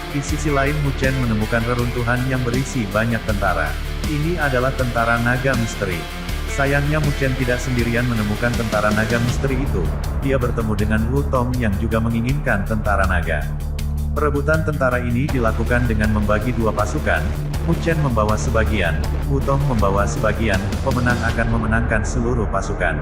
Di sisi lain Mu Chen menemukan reruntuhan yang berisi banyak tentara. Ini adalah tentara naga misteri. Sayangnya Mu Chen tidak sendirian menemukan tentara naga misteri itu. Dia bertemu dengan Wu Tong yang juga menginginkan tentara naga. Perebutan tentara ini dilakukan dengan membagi dua pasukan. Mu Chen membawa sebagian, Wu Tong membawa sebagian. Pemenang akan memenangkan seluruh pasukan.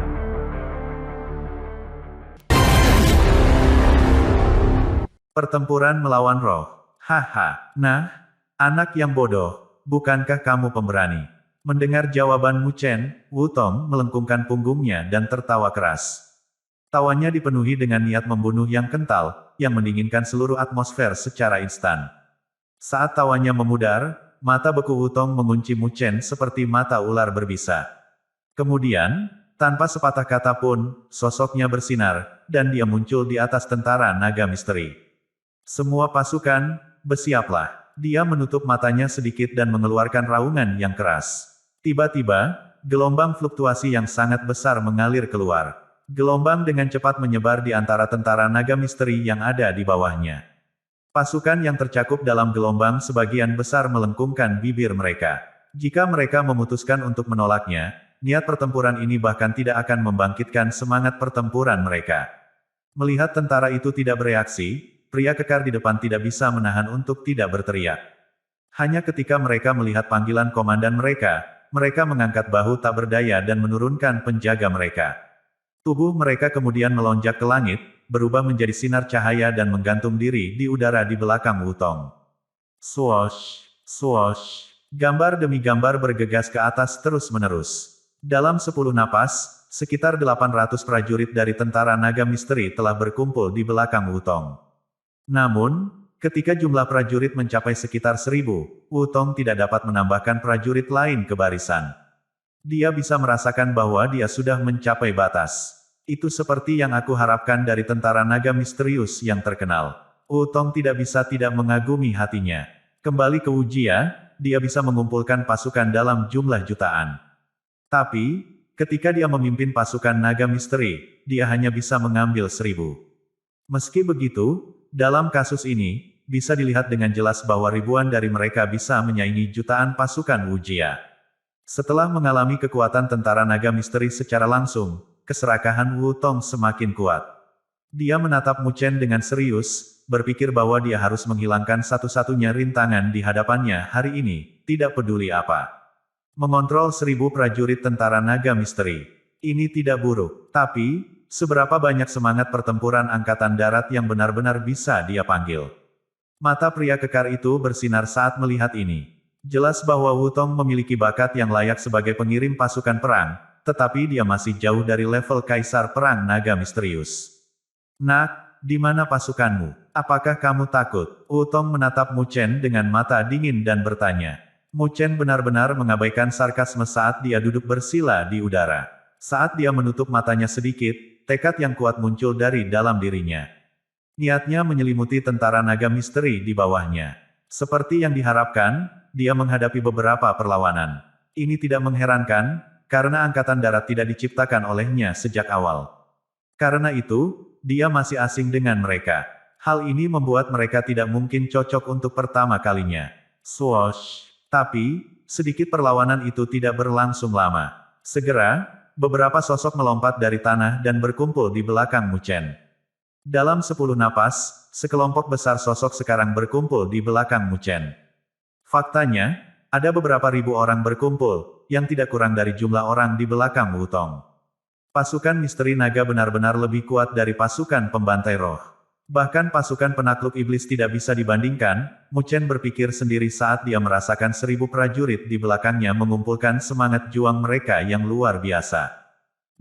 Pertempuran melawan roh. Haha. Nah, anak yang bodoh, bukankah kamu pemberani? Mendengar jawaban Mu Chen, Wu Tong melengkungkan punggungnya dan tertawa keras. Tawanya dipenuhi dengan niat membunuh yang kental, yang mendinginkan seluruh atmosfer secara instan. Saat tawanya memudar, mata beku Wu Tong mengunci Mu Chen seperti mata ular berbisa. Kemudian, tanpa sepatah kata pun, sosoknya bersinar, dan dia muncul di atas tentara naga misteri. Semua pasukan, bersiaplah. Dia menutup matanya sedikit dan mengeluarkan raungan yang keras. Tiba-tiba, gelombang fluktuasi yang sangat besar mengalir keluar. Gelombang dengan cepat menyebar di antara tentara naga misteri yang ada di bawahnya. Pasukan yang tercakup dalam gelombang sebagian besar melengkungkan bibir mereka. Jika mereka memutuskan untuk menolaknya, niat pertempuran ini bahkan tidak akan membangkitkan semangat pertempuran mereka. Melihat tentara itu tidak bereaksi, pria kekar di depan tidak bisa menahan untuk tidak berteriak. Hanya ketika mereka melihat panggilan komandan mereka mengangkat bahu tak berdaya dan menurunkan penjaga mereka. Tubuh mereka kemudian melonjak ke langit, berubah menjadi sinar cahaya dan menggantung diri di udara di belakang Wu Tong. Swoosh, swoosh. Gambar demi gambar bergegas ke atas terus-menerus. Dalam 10 napas, sekitar 800 prajurit dari tentara naga misteri telah berkumpul di belakang Wu Tong. Namun, ketika jumlah prajurit mencapai sekitar 1000, Wu Tong tidak dapat menambahkan prajurit lain ke barisan. Dia bisa merasakan bahwa dia sudah mencapai batas. Itu seperti yang aku harapkan dari tentara naga misterius yang terkenal. Wu Tong tidak bisa tidak mengagumi hatinya. Kembali ke Wujia, dia bisa mengumpulkan pasukan dalam jumlah jutaan. Tapi, ketika dia memimpin pasukan naga misteri, dia hanya bisa mengambil 1000. Meski begitu, dalam kasus ini, bisa dilihat dengan jelas bahwa ribuan dari mereka bisa menyaingi jutaan pasukan Wujia. Setelah mengalami kekuatan tentara naga misteri secara langsung, keserakahan Wu Tong semakin kuat. Dia menatap Mu Chen dengan serius, berpikir bahwa dia harus menghilangkan satu-satunya rintangan di hadapannya hari ini, tidak peduli apa. Mengontrol 1000 prajurit tentara naga misteri. Ini tidak buruk, tapi, seberapa banyak semangat pertempuran angkatan darat yang benar-benar bisa dia panggil. Mata pria kekar itu bersinar saat melihat ini. Jelas bahwa Wu Tong memiliki bakat yang layak sebagai pengirim pasukan perang, tetapi dia masih jauh dari level kaisar perang naga misterius. Nak, di mana pasukanmu? Apakah kamu takut? Wu Tong menatap Mu Chen dengan mata dingin dan bertanya. Mu Chen benar-benar mengabaikan sarkasme saat dia duduk bersila di udara. Saat dia menutup matanya sedikit, tekad yang kuat muncul dari dalam dirinya. Niatnya menyelimuti tentara naga misteri di bawahnya. Seperti yang diharapkan, dia menghadapi beberapa perlawanan. Ini tidak mengherankan, karena angkatan darat tidak diciptakan olehnya sejak awal. Karena itu, dia masih asing dengan mereka. Hal ini membuat mereka tidak mungkin cocok untuk pertama kalinya. Swoosh. Tapi, sedikit perlawanan itu tidak berlangsung lama. Segera, beberapa sosok melompat dari tanah dan berkumpul di belakang Mu Chen. Dalam 10 napas, sekelompok besar sosok sekarang berkumpul di belakang Mu Chen. Faktanya, ada beberapa ribu orang berkumpul, yang tidak kurang dari jumlah orang di belakang Wu Tong. Pasukan misteri naga benar-benar lebih kuat dari pasukan pembantai roh. Bahkan pasukan penakluk iblis tidak bisa dibandingkan, Mu Chen berpikir sendiri saat dia merasakan 1000 prajurit di belakangnya mengumpulkan semangat juang mereka yang luar biasa.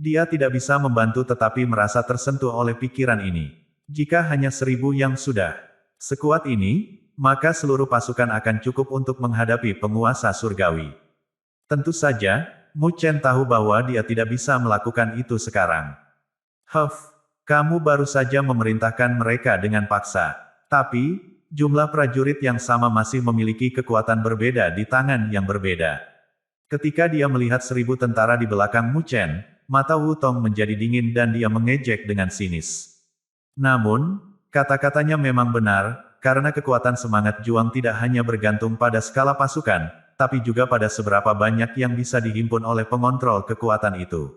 Dia tidak bisa membantu tetapi merasa tersentuh oleh pikiran ini. Jika hanya 1000 yang sudah sekuat ini, maka seluruh pasukan akan cukup untuk menghadapi penguasa surgawi. Tentu saja, Mu Chen tahu bahwa dia tidak bisa melakukan itu sekarang. Kamu baru saja memerintahkan mereka dengan paksa. Tapi, jumlah prajurit yang sama masih memiliki kekuatan berbeda di tangan yang berbeda. Ketika dia melihat 1000 tentara di belakang Mu Chen, mata Wu Tong menjadi dingin dan dia mengejek dengan sinis. Namun, kata-katanya memang benar, karena kekuatan semangat juang tidak hanya bergantung pada skala pasukan, tapi juga pada seberapa banyak yang bisa dihimpun oleh pengontrol kekuatan itu.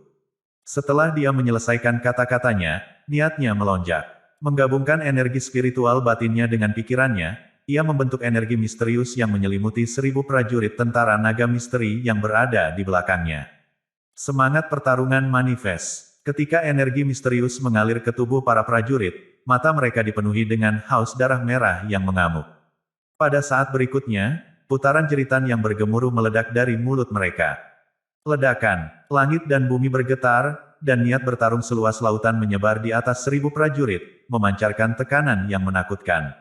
Setelah dia menyelesaikan kata-katanya, niatnya melonjak. Menggabungkan energi spiritual batinnya dengan pikirannya, ia membentuk energi misterius yang menyelimuti 1000 prajurit tentara naga misteri yang berada di belakangnya. Semangat pertarungan manifest. Ketika energi misterius mengalir ke tubuh para prajurit, mata mereka dipenuhi dengan haus darah merah yang mengamuk. Pada saat berikutnya, putaran jeritan yang bergemuruh meledak dari mulut mereka. Ledakan, langit dan bumi bergetar, dan niat bertarung seluas lautan menyebar di atas 1000 prajurit, memancarkan tekanan yang menakutkan.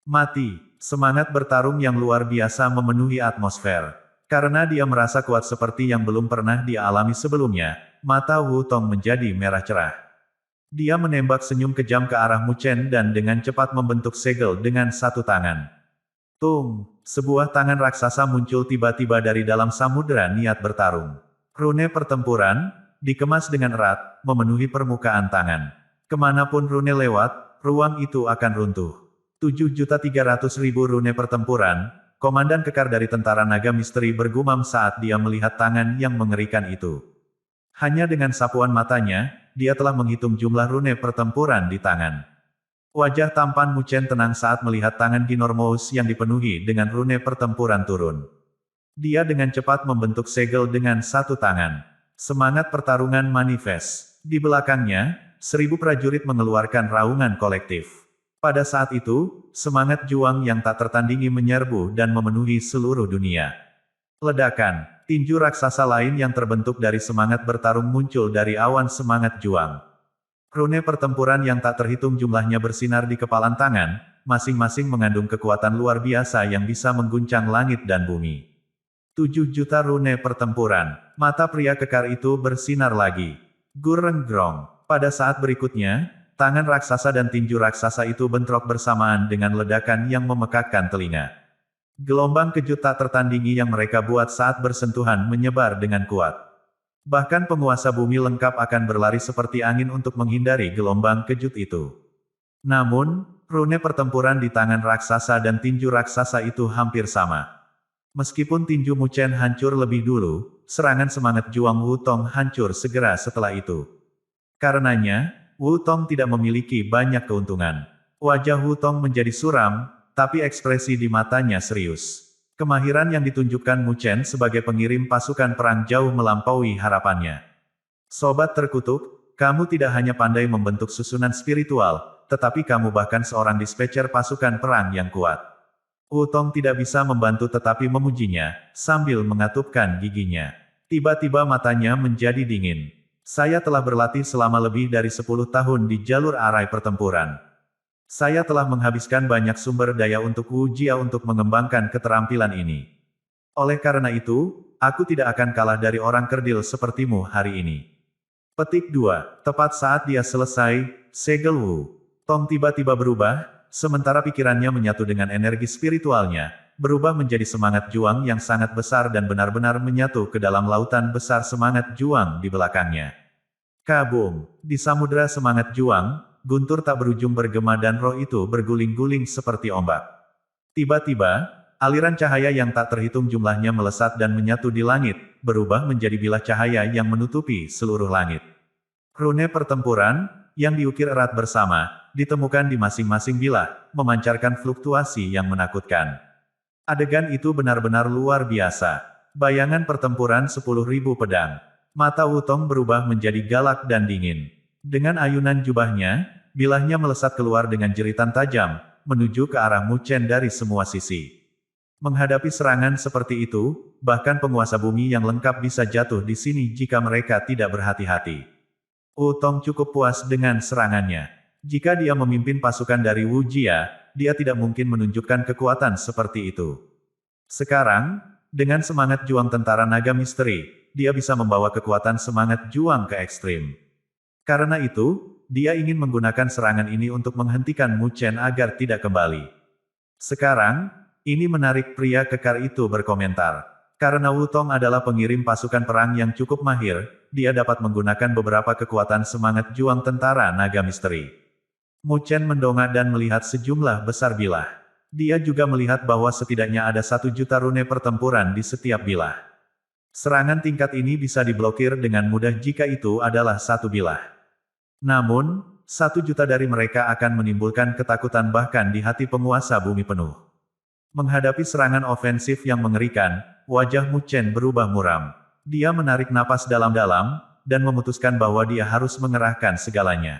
Mati, semangat bertarung yang luar biasa memenuhi atmosfer. Karena dia merasa kuat seperti yang belum pernah dia alami sebelumnya, mata Wu Tong menjadi merah cerah. Dia menembak senyum kejam ke arah Mu Chen dan dengan cepat membentuk segel dengan satu tangan. Tung! Sebuah tangan raksasa muncul tiba-tiba dari dalam samudera niat bertarung. Rune pertempuran, dikemas dengan erat, memenuhi permukaan tangan. Kemanapun rune lewat, ruang itu akan runtuh. 7.300.000 rune pertempuran, komandan kekar dari tentara naga misteri bergumam saat dia melihat tangan yang mengerikan itu. Hanya dengan sapuan matanya, dia telah menghitung jumlah rune pertempuran di tangan. Wajah tampan Mu Chen tenang saat melihat tangan Ginormous yang dipenuhi dengan rune pertempuran turun. Dia dengan cepat membentuk segel dengan satu tangan. Semangat pertarungan manifest. Di belakangnya, 1000 prajurit mengeluarkan raungan kolektif. Pada saat itu, semangat juang yang tak tertandingi menyerbu dan memenuhi seluruh dunia. Ledakan, tinju raksasa lain yang terbentuk dari semangat bertarung muncul dari awan semangat juang. Rune pertempuran yang tak terhitung jumlahnya bersinar di kepalan tangan, masing-masing mengandung kekuatan luar biasa yang bisa mengguncang langit dan bumi. 7 juta rune pertempuran. Mata pria kekar itu bersinar lagi. Gureng-grong. Pada saat berikutnya, tangan raksasa dan tinju raksasa itu bentrok bersamaan dengan ledakan yang memekakkan telinga. Gelombang kejut tak tertandingi yang mereka buat saat bersentuhan menyebar dengan kuat. Bahkan penguasa bumi lengkap akan berlari seperti angin untuk menghindari gelombang kejut itu. Namun, rune pertempuran di tangan raksasa dan tinju raksasa itu hampir sama. Meskipun tinju Mu Chen hancur lebih dulu, serangan semangat juang Wu Tong hancur segera setelah itu. Karenanya, Wu Tong tidak memiliki banyak keuntungan. Wajah Wu Tong menjadi suram, tapi ekspresi di matanya serius. Kemahiran yang ditunjukkan Mu Chen sebagai pengirim pasukan perang jauh melampaui harapannya. Sobat terkutuk, kamu tidak hanya pandai membentuk susunan spiritual, tetapi kamu bahkan seorang dispatcher pasukan perang yang kuat. Wu Tong tidak bisa membantu tetapi memujinya, sambil mengatupkan giginya. Tiba-tiba matanya menjadi dingin. Saya telah berlatih selama lebih dari 10 tahun di jalur arai pertempuran. Saya telah menghabiskan banyak sumber daya untuk Wu Jia untuk mengembangkan keterampilan ini. Oleh karena itu, aku tidak akan kalah dari orang kerdil sepertimu hari ini. Petik 2. Tepat saat dia selesai, segel Wu Tong tiba-tiba berubah, sementara pikirannya menyatu dengan energi spiritualnya, berubah menjadi semangat juang yang sangat besar dan benar-benar menyatu ke dalam lautan besar semangat juang di belakangnya. Kabum! Di samudera semangat juang, guntur tak berujung bergema dan roh itu berguling-guling seperti ombak. Tiba-tiba, aliran cahaya yang tak terhitung jumlahnya melesat dan menyatu di langit, berubah menjadi bilah cahaya yang menutupi seluruh langit. Rune pertempuran, yang diukir erat bersama, ditemukan di masing-masing bilah, memancarkan fluktuasi yang menakutkan. Adegan itu benar-benar luar biasa. Bayangan pertempuran 10.000 pedang. Mata Wu Tong berubah menjadi galak dan dingin. Dengan ayunan jubahnya, bilahnya melesat keluar dengan jeritan tajam, menuju ke arah Mu Chen dari semua sisi. Menghadapi serangan seperti itu, bahkan penguasa bumi yang lengkap bisa jatuh di sini jika mereka tidak berhati-hati. Wu Tong cukup puas dengan serangannya. Jika dia memimpin pasukan dari Wu Jia, dia tidak mungkin menunjukkan kekuatan seperti itu. Sekarang, dengan semangat juang tentara naga misteri, dia bisa membawa kekuatan semangat juang ke ekstrim. Karena itu, dia ingin menggunakan serangan ini untuk menghentikan Mu Chen agar tidak kembali. Sekarang, ini menarik pria kekar itu berkomentar. Karena Wu Tong adalah pengirim pasukan perang yang cukup mahir, dia dapat menggunakan beberapa kekuatan semangat juang tentara naga misteri. Mu Chen mendongak dan melihat sejumlah besar bilah. Dia juga melihat bahwa setidaknya ada 1 juta rune pertempuran di setiap bilah. Serangan tingkat ini bisa diblokir dengan mudah jika itu adalah satu bilah. Namun, 1 juta dari mereka akan menimbulkan ketakutan bahkan di hati penguasa bumi penuh. Menghadapi serangan ofensif yang mengerikan, wajah Mu Chen berubah muram. Dia menarik napas dalam-dalam, dan memutuskan bahwa dia harus mengerahkan segalanya.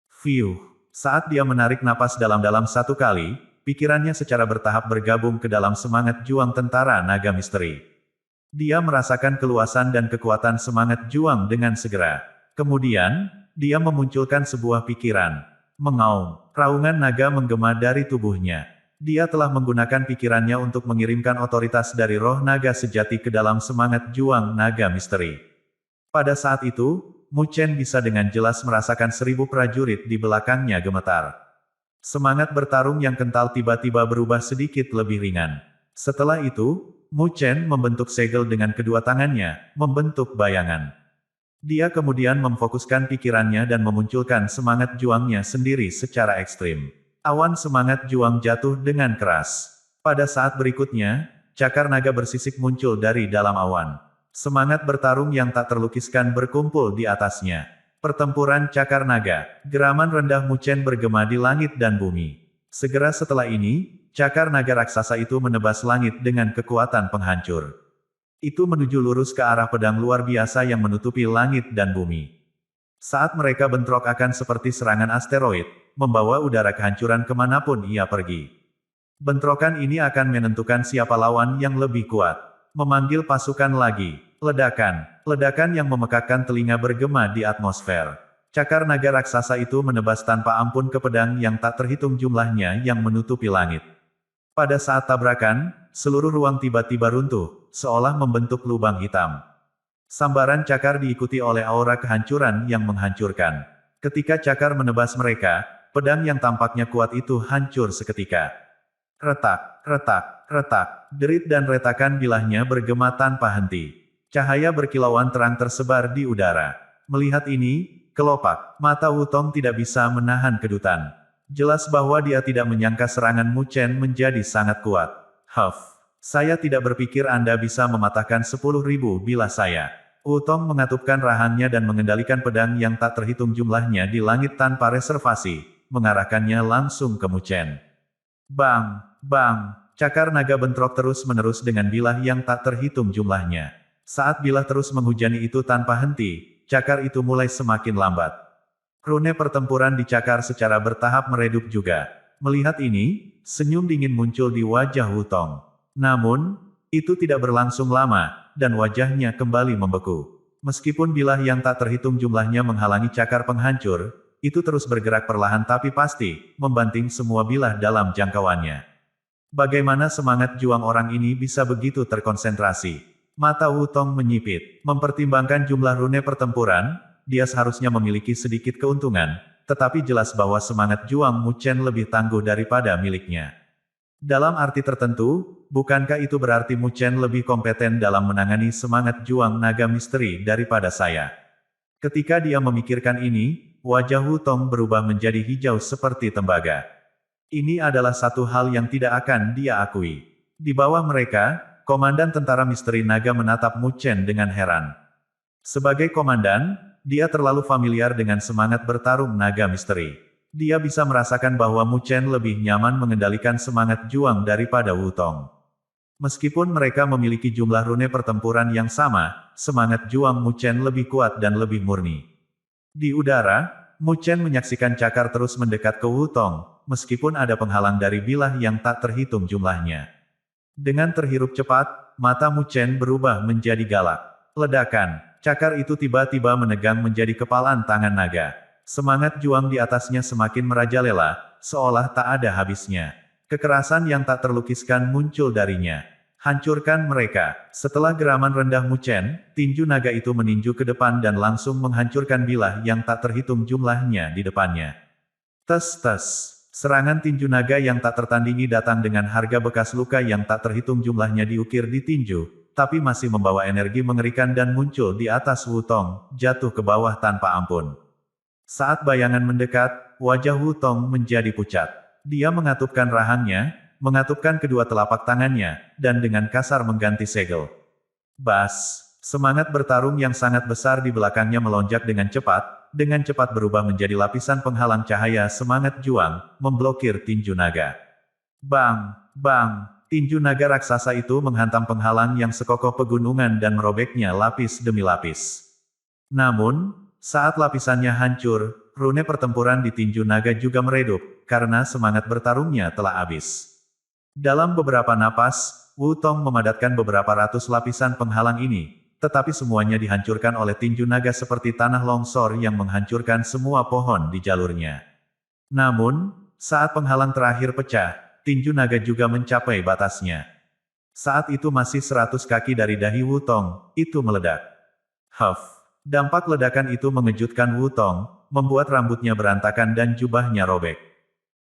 Fiuh. Saat dia menarik napas dalam-dalam 1 kali, pikirannya secara bertahap bergabung ke dalam semangat juang tentara naga misteri. Dia merasakan keluasan dan kekuatan semangat juang dengan segera. Kemudian, dia memunculkan sebuah pikiran. Mengaum. Raungan naga menggema dari tubuhnya. Dia telah menggunakan pikirannya untuk mengirimkan otoritas dari roh naga sejati ke dalam semangat juang naga misteri. Pada saat itu, Mu Chen bisa dengan jelas merasakan 1000 prajurit di belakangnya gemetar. Semangat bertarung yang kental tiba-tiba berubah sedikit lebih ringan. Setelah itu, Mu Chen membentuk segel dengan kedua tangannya, membentuk bayangan. Dia kemudian memfokuskan pikirannya dan memunculkan semangat juangnya sendiri secara ekstrim. Awan semangat juang jatuh dengan keras. Pada saat berikutnya, cakar naga bersisik muncul dari dalam awan. Semangat bertarung yang tak terlukiskan berkumpul di atasnya. Pertempuran cakar naga. Geraman rendah Mu Chen bergema di langit dan bumi. Segera setelah ini, cakar naga raksasa itu menebas langit dengan kekuatan penghancur. Itu menuju lurus ke arah pedang luar biasa yang menutupi langit dan bumi. Saat mereka bentrok akan seperti serangan asteroid, membawa udara kehancuran kemanapun ia pergi. Bentrokan ini akan menentukan siapa lawan yang lebih kuat. Memanggil pasukan lagi. Ledakan. Ledakan yang memekakkan telinga bergema di atmosfer. Cakar naga raksasa itu menebas tanpa ampun ke pedang yang tak terhitung jumlahnya yang menutupi langit. Pada saat tabrakan, seluruh ruang tiba-tiba runtuh, seolah membentuk lubang hitam. Sambaran cakar diikuti oleh aura kehancuran yang menghancurkan. Ketika cakar menebas mereka, pedang yang tampaknya kuat itu hancur seketika. Retak, retak, retak, derit dan retakan bilahnya bergema tanpa henti. Cahaya berkilauan terang tersebar di udara. Melihat ini, kelopak, mata Wutong tidak bisa menahan kedutan. Jelas bahwa dia tidak menyangka serangan Mu Chen menjadi sangat kuat. Saya tidak berpikir Anda bisa mematahkan 10.000 bilah saya. Wutong mengatupkan rahangnya dan mengendalikan pedang yang tak terhitung jumlahnya di langit tanpa reservasi, mengarahkannya langsung ke Mu Chen. Bang, bang, cakar naga bentrok terus-menerus dengan bilah yang tak terhitung jumlahnya. Saat bilah terus menghujani itu tanpa henti, cakar itu mulai semakin lambat. Rune pertempuran di cakar secara bertahap meredup juga. Melihat ini, senyum dingin muncul di wajah Wutong. Namun, itu tidak berlangsung lama, dan wajahnya kembali membeku. Meskipun bilah yang tak terhitung jumlahnya menghalangi cakar penghancur, itu terus bergerak perlahan tapi pasti, membanting semua bilah dalam jangkauannya. Bagaimana semangat juang orang ini bisa begitu terkonsentrasi? Mata Wutong menyipit. Mempertimbangkan jumlah rune pertempuran, dia seharusnya memiliki sedikit keuntungan, tetapi jelas bahwa semangat juang Mu Chen lebih tangguh daripada miliknya. Dalam arti tertentu, bukankah itu berarti Mu Chen lebih kompeten dalam menangani semangat juang naga misteri daripada saya? Ketika dia memikirkan ini, wajah Wutong berubah menjadi hijau seperti tembaga. Ini adalah satu hal yang tidak akan dia akui. Di bawah mereka, Komandan Tentara Misteri Naga menatap Mu Chen dengan heran. Sebagai komandan, dia terlalu familiar dengan semangat bertarung naga misteri. Dia bisa merasakan bahwa Mu Chen lebih nyaman mengendalikan semangat juang daripada Wutong. Meskipun mereka memiliki jumlah rune pertempuran yang sama, semangat juang Mu Chen lebih kuat dan lebih murni. Di udara, Mu Chen menyaksikan cakar terus mendekat ke Wutong, meskipun ada penghalang dari bilah yang tak terhitung jumlahnya. Dengan terhirup cepat, mata Mu Chen berubah menjadi galak. Ledakan, cakar itu tiba-tiba menegang menjadi kepalan tangan naga. Semangat juang di atasnya semakin merajalela, seolah tak ada habisnya. Kekerasan yang tak terlukiskan muncul darinya. Hancurkan mereka. Setelah geraman rendah Mu Chen, tinju naga itu meninju ke depan dan langsung menghancurkan bilah yang tak terhitung jumlahnya di depannya. Tes-tes. Serangan tinju naga yang tak tertandingi datang dengan harga bekas luka yang tak terhitung jumlahnya diukir di tinju, tapi masih membawa energi mengerikan dan muncul di atas Wutong, jatuh ke bawah tanpa ampun. Saat bayangan mendekat, wajah Wutong menjadi pucat. Dia mengatupkan rahangnya, mengatupkan kedua telapak tangannya, dan dengan kasar mengganti segel. Bas! Semangat bertarung yang sangat besar di belakangnya melonjak dengan cepat berubah menjadi lapisan penghalang cahaya semangat juang, memblokir tinju naga. Bang! Bang! Tinju naga raksasa itu menghantam penghalang yang sekokoh pegunungan dan merobeknya lapis demi lapis. Namun, saat lapisannya hancur, rune pertempuran di tinju naga juga meredup, karena semangat bertarungnya telah habis. Dalam beberapa napas, Wu Tong memadatkan beberapa ratus lapisan penghalang ini, tetapi semuanya dihancurkan oleh tinju naga seperti tanah longsor yang menghancurkan semua pohon di jalurnya. Namun, saat penghalang terakhir pecah, tinju naga juga mencapai batasnya. Saat itu masih 100 kaki dari dahi Wu Tong, itu meledak. Huff! Dampak ledakan itu mengejutkan Wu Tong, membuat rambutnya berantakan dan jubahnya robek.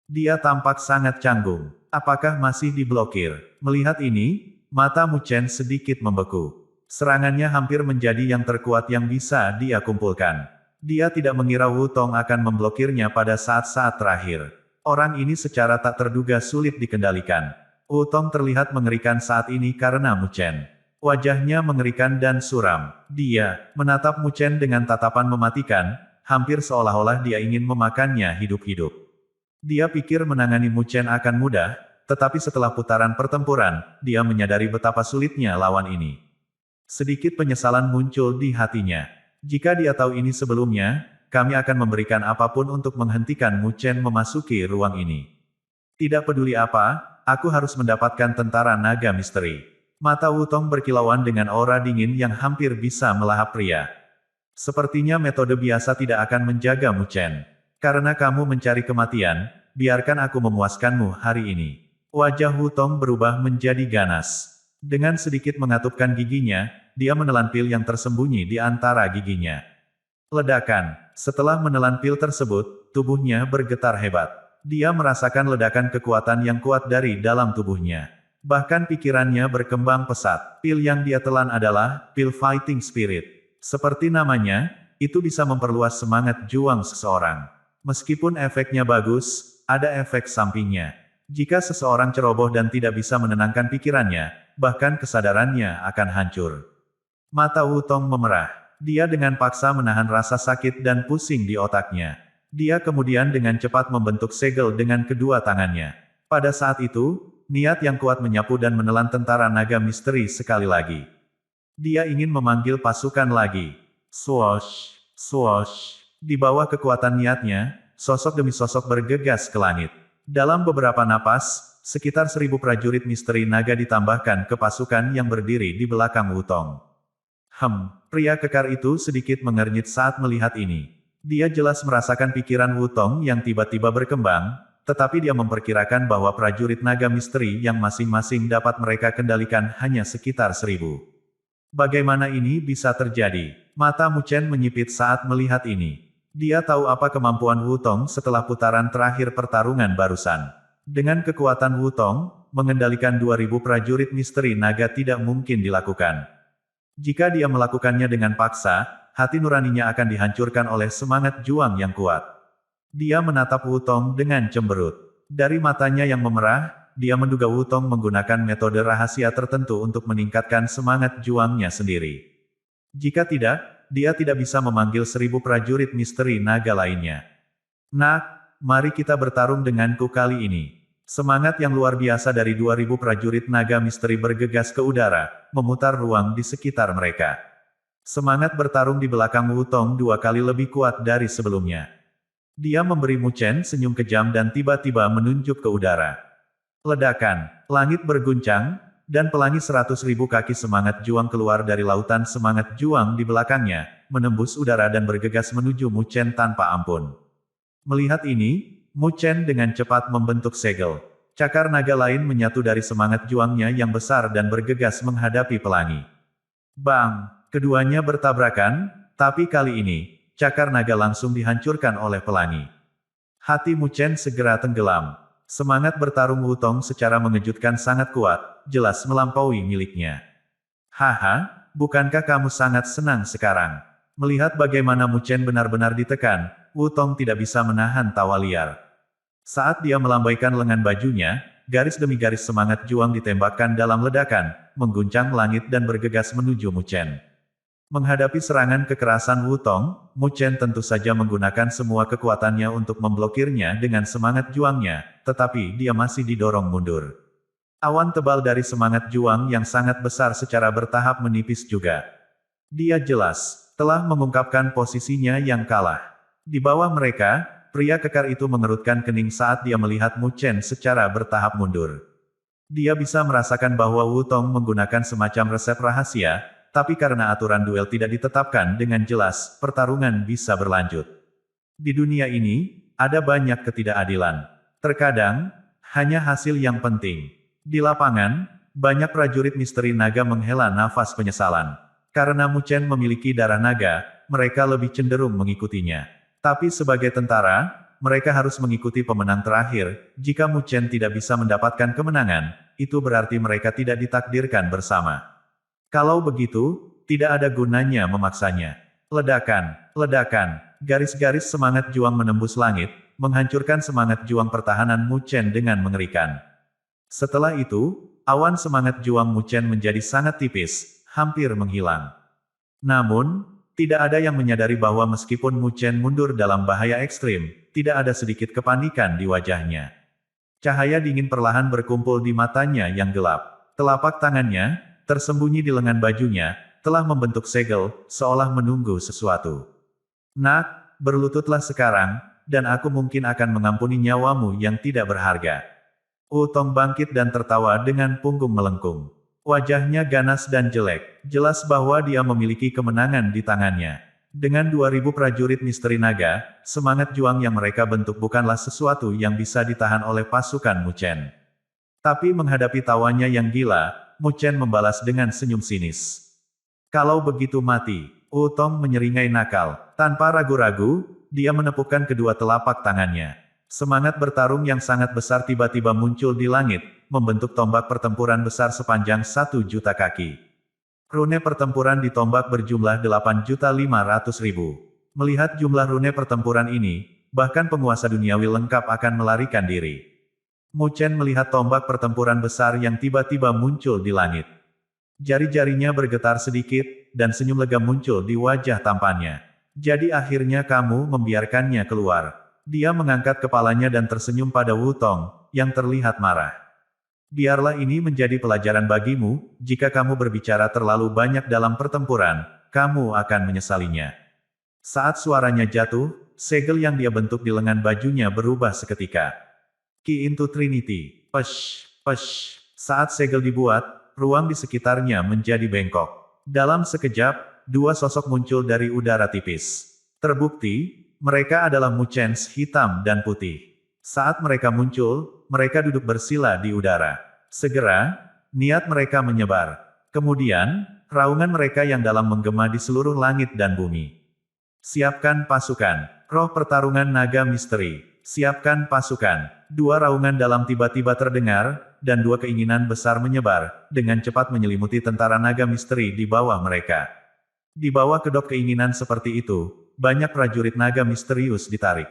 Dia tampak sangat canggung. Apakah masih diblokir? Melihat ini, mata Mu Chen sedikit membeku. Serangannya hampir menjadi yang terkuat yang bisa dia kumpulkan. Dia tidak mengira Wu Tong akan memblokirnya pada saat-saat terakhir. Orang ini secara tak terduga sulit dikendalikan. Wu Tong terlihat mengerikan saat ini karena Mu Chen. Wajahnya mengerikan dan suram. Dia menatap Mu Chen dengan tatapan mematikan, hampir seolah-olah dia ingin memakannya hidup-hidup. Dia pikir menangani Mu Chen akan mudah, tetapi setelah putaran pertempuran, dia menyadari betapa sulitnya lawan ini. Sedikit penyesalan muncul di hatinya. Jika dia tahu ini sebelumnya, kami akan memberikan apapun untuk menghentikan Mu Chen memasuki ruang ini. Tidak peduli apa, aku harus mendapatkan tentara naga misteri. Mata Wu Tong berkilauan dengan aura dingin yang hampir bisa melahap pria. Sepertinya metode biasa tidak akan menjaga Mu Chen. Karena kamu mencari kematian, biarkan aku memuaskanmu hari ini. Wajah Wu Tong berubah menjadi ganas. Dengan sedikit mengatupkan giginya, dia menelan pil yang tersembunyi di antara giginya. Ledakan. Setelah menelan pil tersebut, tubuhnya bergetar hebat. Dia merasakan ledakan kekuatan yang kuat dari dalam tubuhnya. Bahkan pikirannya berkembang pesat. Pil yang dia telan adalah pil Fighting Spirit. Seperti namanya, itu bisa memperluas semangat juang seseorang. Meskipun efeknya bagus, ada efek sampingnya. Jika seseorang ceroboh dan tidak bisa menenangkan pikirannya, bahkan kesadarannya akan hancur. Mata Wu Tong memerah. Dia dengan paksa menahan rasa sakit dan pusing di otaknya. Dia kemudian dengan cepat membentuk segel dengan kedua tangannya. Pada saat itu, niat yang kuat menyapu dan menelan tentara naga misteri sekali lagi. Dia ingin memanggil pasukan lagi. Swoosh, swoosh. Di bawah kekuatan niatnya, sosok demi sosok bergegas ke langit. Dalam beberapa napas, sekitar 1000 prajurit misteri naga ditambahkan ke pasukan yang berdiri di belakang Wu Tong. Pria kekar itu sedikit mengernyit saat melihat ini. Dia jelas merasakan pikiran Wu Tong yang tiba-tiba berkembang, tetapi dia memperkirakan bahwa prajurit naga misteri yang masing-masing dapat mereka kendalikan hanya sekitar 1000. Bagaimana ini bisa terjadi? Mata Mu Chen menyipit saat melihat ini. Dia tahu apa kemampuan Wu Tong setelah putaran terakhir pertarungan barusan. Dengan kekuatan Wu Tong, mengendalikan 2000 prajurit misteri naga tidak mungkin dilakukan. Jika dia melakukannya dengan paksa, hati nuraninya akan dihancurkan oleh semangat juang yang kuat. Dia menatap Wu Tong dengan cemberut. Dari matanya yang memerah, dia menduga Wu Tong menggunakan metode rahasia tertentu untuk meningkatkan semangat juangnya sendiri. Jika tidak, dia tidak bisa memanggil 1000 prajurit misteri naga lainnya. Nak, mari kita bertarung denganku kali ini. Semangat yang luar biasa dari 2000 prajurit naga misteri bergegas ke udara, memutar ruang di sekitar mereka. Semangat bertarung di belakang Wu Tong 2 kali lebih kuat dari sebelumnya. Dia memberi Mu Chen senyum kejam dan tiba-tiba menunjuk ke udara. Ledakan, langit berguncang, dan pelangi 100.000 kaki semangat juang keluar dari lautan semangat juang di belakangnya, menembus udara dan bergegas menuju Mu Chen tanpa ampun. Melihat ini, Mu Chen dengan cepat membentuk segel. Cakar naga lain menyatu dari semangat juangnya yang besar dan bergegas menghadapi pelangi. Bang! Keduanya bertabrakan, tapi kali ini, cakar naga langsung dihancurkan oleh pelangi. Hati Mu Chen segera tenggelam. Semangat bertarung Wu Tong secara mengejutkan sangat kuat, jelas melampaui miliknya. Haha, bukankah kamu sangat senang sekarang? Melihat bagaimana Mu Chen benar-benar ditekan, Wu Tong tidak bisa menahan tawa liar. Saat dia melambaikan lengan bajunya, garis demi garis semangat juang ditembakkan dalam ledakan, mengguncang langit dan bergegas menuju Mu Chen. Menghadapi serangan kekerasan Wutong, Mu Chen tentu saja menggunakan semua kekuatannya untuk memblokirnya dengan semangat juangnya, tetapi dia masih didorong mundur. Awan tebal dari semangat juang yang sangat besar secara bertahap menipis juga. Dia jelas telah mengungkapkan posisinya yang kalah. Di bawah mereka, pria kekar itu mengerutkan kening saat dia melihat Mu Chen secara bertahap mundur. Dia bisa merasakan bahwa Wutong menggunakan semacam resep rahasia, tapi karena aturan duel tidak ditetapkan dengan jelas, pertarungan bisa berlanjut. Di dunia ini, ada banyak ketidakadilan. Terkadang, hanya hasil yang penting. Di lapangan, banyak prajurit misteri naga menghela nafas penyesalan. Karena Mu Chen memiliki darah naga, mereka lebih cenderung mengikutinya. Tapi sebagai tentara, mereka harus mengikuti pemenang terakhir. Jika Mu Chen tidak bisa mendapatkan kemenangan, itu berarti mereka tidak ditakdirkan bersama. Kalau begitu, tidak ada gunanya memaksanya. Ledakan, ledakan, garis-garis semangat juang menembus langit, menghancurkan semangat juang pertahanan Mu Chen dengan mengerikan. Setelah itu, awan semangat juang Mu Chen menjadi sangat tipis, hampir menghilang. Namun, tidak ada yang menyadari bahwa meskipun Mu Chen mundur dalam bahaya ekstrim, tidak ada sedikit kepanikan di wajahnya. Cahaya dingin perlahan berkumpul di matanya yang gelap. Telapak tangannya, tersembunyi di lengan bajunya, telah membentuk segel, seolah menunggu sesuatu. Nak, berlututlah sekarang, dan aku mungkin akan mengampuni nyawamu yang tidak berharga. Wutong bangkit dan tertawa dengan punggung melengkung. Wajahnya ganas dan jelek, jelas bahwa dia memiliki kemenangan di tangannya. Dengan 2000 prajurit misteri naga, semangat juang yang mereka bentuk bukanlah sesuatu yang bisa ditahan oleh pasukan Mu Chen. Tapi menghadapi tawanya yang gila, Mu Chen membalas dengan senyum sinis. Kalau begitu mati, Wutong menyeringai nakal. Tanpa ragu-ragu, dia menepukkan kedua telapak tangannya. Semangat bertarung yang sangat besar tiba-tiba muncul di langit, membentuk tombak pertempuran besar sepanjang 1.000.000 kaki. Rune pertempuran di tombak berjumlah 8.500.000. Melihat jumlah rune pertempuran ini, bahkan penguasa duniawi lengkap akan melarikan diri. Mu Chen melihat tombak pertempuran besar yang tiba-tiba muncul di langit. Jari-jarinya bergetar sedikit, dan senyum lega muncul di wajah tampannya. Jadi akhirnya kamu membiarkannya keluar. Dia mengangkat kepalanya dan tersenyum pada Wutong, yang terlihat marah. Biarlah ini menjadi pelajaran bagimu, jika kamu berbicara terlalu banyak dalam pertempuran, kamu akan menyesalinya. Saat suaranya jatuh, segel yang dia bentuk di lengan bajunya berubah seketika. Ki into Trinity. Pesh, pesh. Saat segel dibuat, ruang di sekitarnya menjadi bengkok. Dalam sekejap, dua sosok muncul dari udara tipis. Terbukti, mereka adalah Mu Chen hitam dan putih. Saat mereka muncul, mereka duduk bersila di udara. Segera, niat mereka menyebar. Kemudian, raungan mereka yang dalam menggema di seluruh langit dan bumi. Siapkan pasukan. Roh pertarungan naga misteri. Siapkan pasukan. Dua raungan dalam tiba-tiba terdengar, dan dua keinginan besar menyebar, dengan cepat menyelimuti tentara naga misteri di bawah mereka. Di bawah kedok keinginan seperti itu, banyak prajurit naga misterius ditarik.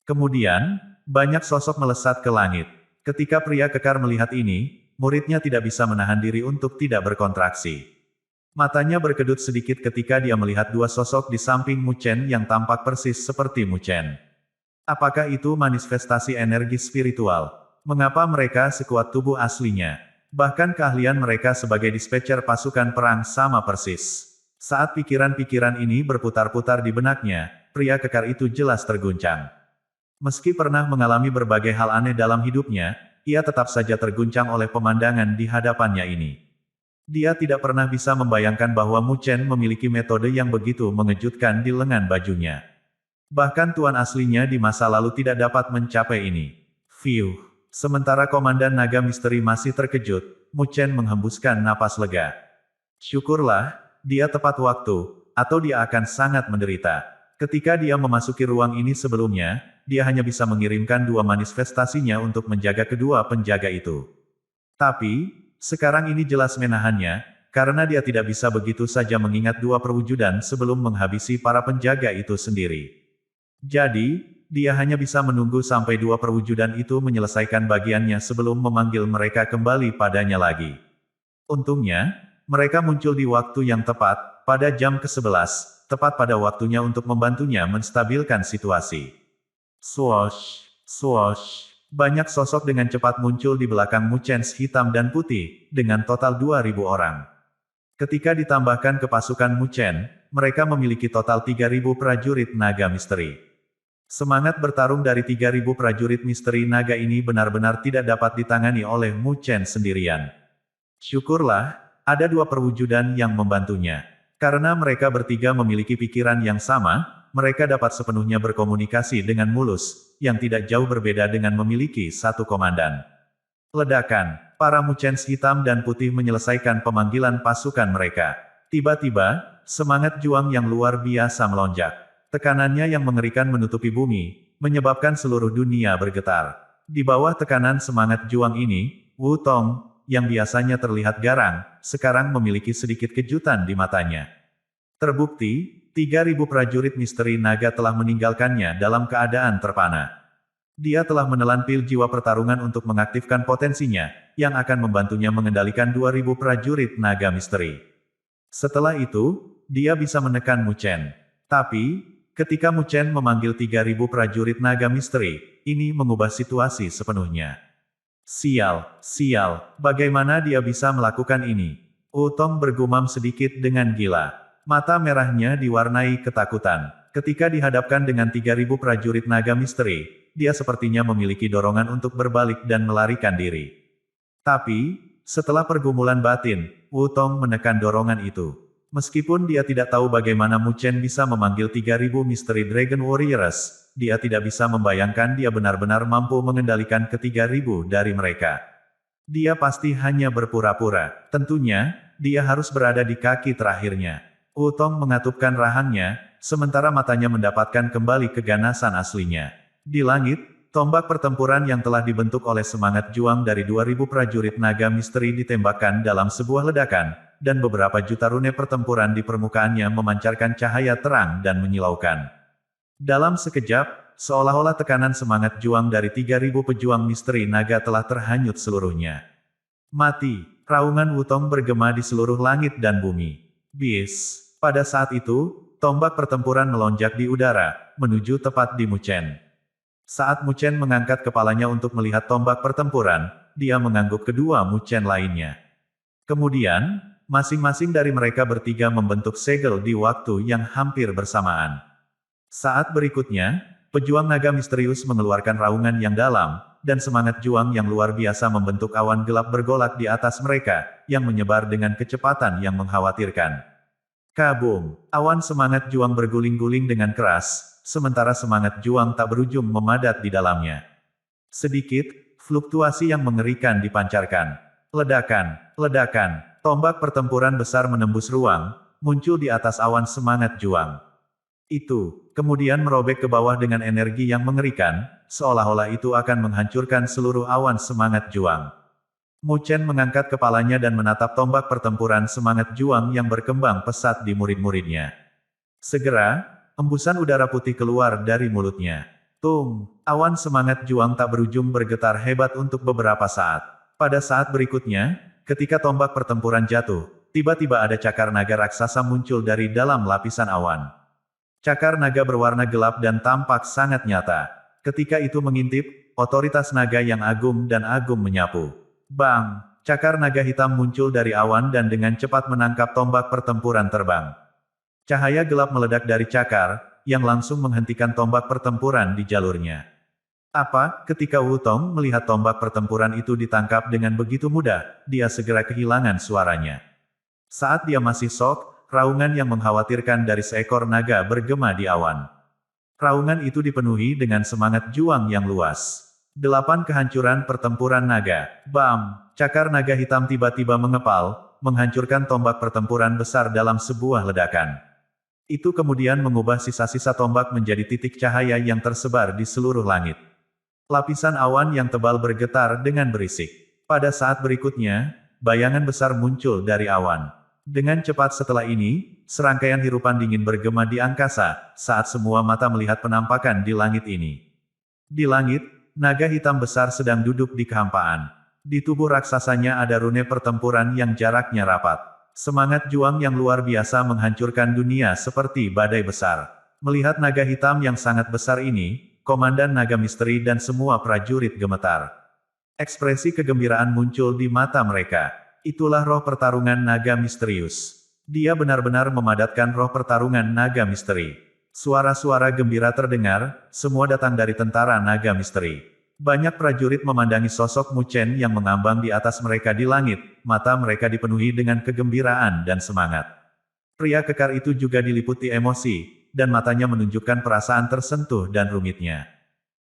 Kemudian, banyak sosok melesat ke langit. Ketika pria kekar melihat ini, muridnya tidak bisa menahan diri untuk tidak berkontraksi. Matanya berkedut sedikit ketika dia melihat dua sosok di samping Mu Chen yang tampak persis seperti Mu Chen. Apakah itu manifestasi energi spiritual? Mengapa mereka sekuat tubuh aslinya? Bahkan keahlian mereka sebagai dispatcher pasukan perang sama persis. Saat pikiran-pikiran ini berputar-putar di benaknya, pria kekar itu jelas terguncang. Meski pernah mengalami berbagai hal aneh dalam hidupnya, ia tetap saja terguncang oleh pemandangan di hadapannya ini. Dia tidak pernah bisa membayangkan bahwa Mu Chen memiliki metode yang begitu mengejutkan di lengan bajunya. Bahkan tuan aslinya di masa lalu tidak dapat mencapai ini. Fiuh. Sementara Komandan Naga Misteri masih terkejut, Mu Chen menghembuskan napas lega. Syukurlah, dia tepat waktu, atau dia akan sangat menderita. Ketika dia memasuki ruang ini sebelumnya, dia hanya bisa mengirimkan dua manifestasinya untuk menjaga kedua penjaga itu. Tapi, sekarang ini jelas menahannya, karena dia tidak bisa begitu saja mengingat dua perwujudan sebelum menghabisi para penjaga itu sendiri. Jadi, dia hanya bisa menunggu sampai dua perwujudan itu menyelesaikan bagiannya sebelum memanggil mereka kembali padanya lagi. Untungnya, mereka muncul di waktu yang tepat, pada jam ke-11, tepat pada waktunya untuk membantunya menstabilkan situasi. Swoosh, swoosh. Banyak sosok dengan cepat muncul di belakang Mu Chen hitam dan putih, dengan total 2.000 orang. Ketika ditambahkan ke pasukan Mu Chen, mereka memiliki total 3.000 prajurit naga misteri. Semangat bertarung dari 3.000 prajurit misteri naga ini benar-benar tidak dapat ditangani oleh Mu Chen sendirian. Syukurlah, ada dua perwujudan yang membantunya. Karena mereka bertiga memiliki pikiran yang sama, mereka dapat sepenuhnya berkomunikasi dengan mulus, yang tidak jauh berbeda dengan memiliki satu komandan. Ledakan, para Mu Chen hitam dan putih menyelesaikan pemanggilan pasukan mereka. Tiba-tiba, semangat juang yang luar biasa melonjak. Tekanannya yang mengerikan menutupi bumi, menyebabkan seluruh dunia bergetar. Di bawah tekanan semangat juang ini, Wu Tong, yang biasanya terlihat garang, sekarang memiliki sedikit kejutan di matanya. Terbukti, 3.000 prajurit misteri naga telah meninggalkannya dalam keadaan terpana. Dia telah menelan pil jiwa pertarungan untuk mengaktifkan potensinya, yang akan membantunya mengendalikan 2.000 prajurit naga misteri. Setelah itu, dia bisa menekan Mu Chen. Tapi, ketika Mu Chen memanggil 3.000 prajurit naga misteri, ini mengubah situasi sepenuhnya. Sial, sial, bagaimana dia bisa melakukan ini? Wu Tong bergumam sedikit dengan gila. Mata merahnya diwarnai ketakutan. Ketika dihadapkan dengan 3.000 prajurit naga misteri, dia sepertinya memiliki dorongan untuk berbalik dan melarikan diri. Tapi, setelah pergumulan batin, Wu Tong menekan dorongan itu. Meskipun dia tidak tahu bagaimana Mu Chen bisa memanggil 3.000 Mystery Dragon Warriors, dia tidak bisa membayangkan dia benar-benar mampu mengendalikan ke-3.000 dari mereka. Dia pasti hanya berpura-pura. Tentunya, dia harus berada di kaki terakhirnya. Wu Tong mengatupkan rahangnya, sementara matanya mendapatkan kembali keganasan aslinya. Di langit, tombak pertempuran yang telah dibentuk oleh semangat juang dari 2.000 prajurit naga misteri ditembakkan dalam sebuah ledakan, dan beberapa juta rune pertempuran di permukaannya memancarkan cahaya terang dan menyilaukan. Dalam sekejap, seolah-olah tekanan semangat juang dari 3.000 pejuang misteri naga telah terhanyut seluruhnya. Mati, raungan Wu Tong bergema di seluruh langit dan bumi. Bis. Pada saat itu, tombak pertempuran melonjak di udara, menuju tepat di Mu Chen. Saat Mu Chen mengangkat kepalanya untuk melihat tombak pertempuran, dia mengangguk kedua Mu Chen lainnya. Kemudian, masing-masing dari mereka bertiga membentuk segel di waktu yang hampir bersamaan. Saat berikutnya, pejuang naga misterius mengeluarkan raungan yang dalam, dan semangat juang yang luar biasa membentuk awan gelap bergolak di atas mereka, yang menyebar dengan kecepatan yang mengkhawatirkan. Kabum! Awan semangat juang berguling-guling dengan keras, sementara semangat juang tak berujung memadat di dalamnya. Sedikit, fluktuasi yang mengerikan dipancarkan. Ledakan, ledakan, tombak pertempuran besar menembus ruang, muncul di atas awan semangat juang. Itu, kemudian merobek ke bawah dengan energi yang mengerikan, seolah-olah itu akan menghancurkan seluruh awan semangat juang. Mu Chen mengangkat kepalanya dan menatap tombak pertempuran semangat juang yang berkembang pesat di murid-muridnya. Segera, embusan udara putih keluar dari mulutnya. Tung! Awan semangat juang tak berujung bergetar hebat untuk beberapa saat. Pada saat berikutnya, ketika tombak pertempuran jatuh, tiba-tiba ada cakar naga raksasa muncul dari dalam lapisan awan. Cakar naga berwarna gelap dan tampak sangat nyata. Ketika itu mengintip, otoritas naga yang agung dan agung menyapu. Bang! Cakar naga hitam muncul dari awan dan dengan cepat menangkap tombak pertempuran terbang. Cahaya gelap meledak dari cakar, yang langsung menghentikan tombak pertempuran di jalurnya. Apa? Ketika Wu Tong melihat tombak pertempuran itu ditangkap dengan begitu mudah, dia segera kehilangan suaranya. Saat dia masih shock, raungan yang mengkhawatirkan dari seekor naga bergema di awan. Raungan itu dipenuhi dengan semangat juang yang luas. 8 kehancuran pertempuran naga. Bam! Cakar naga hitam tiba-tiba mengepal, menghancurkan tombak pertempuran besar dalam sebuah ledakan. Itu kemudian mengubah sisa-sisa tombak menjadi titik cahaya yang tersebar di seluruh langit. Lapisan awan yang tebal bergetar dengan berisik. Pada saat berikutnya, bayangan besar muncul dari awan. Dengan cepat setelah ini, serangkaian hirupan dingin bergema di angkasa, saat semua mata melihat penampakan di langit ini. Di langit, naga hitam besar sedang duduk di kehampaan. Di tubuh raksasanya ada rune pertempuran yang jaraknya rapat. Semangat juang yang luar biasa menghancurkan dunia seperti badai besar. Melihat naga hitam yang sangat besar ini, Komandan Naga Misteri dan semua prajurit gemetar. Ekspresi kegembiraan muncul di mata mereka. Itulah roh pertarungan naga misterius. Dia benar-benar memadatkan roh pertarungan naga misteri. Suara-suara gembira terdengar, semua datang dari tentara naga misteri. Banyak prajurit memandangi sosok Mu Chen yang mengambang di atas mereka di langit, mata mereka dipenuhi dengan kegembiraan dan semangat. Pria kekar itu juga diliputi emosi, dan matanya menunjukkan perasaan tersentuh dan rumitnya.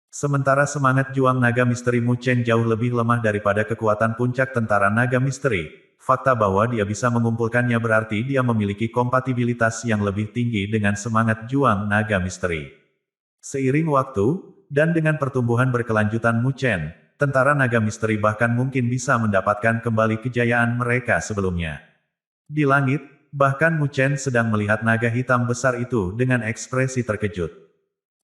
Sementara semangat juang naga misteri Mu Chen jauh lebih lemah daripada kekuatan puncak tentara naga misteri, fakta bahwa dia bisa mengumpulkannya berarti dia memiliki kompatibilitas yang lebih tinggi dengan semangat juang naga misteri. Seiring waktu, dan dengan pertumbuhan berkelanjutan Mu Chen, tentara naga misteri bahkan mungkin bisa mendapatkan kembali kejayaan mereka sebelumnya. Di langit, bahkan Mu Chen sedang melihat naga hitam besar itu dengan ekspresi terkejut.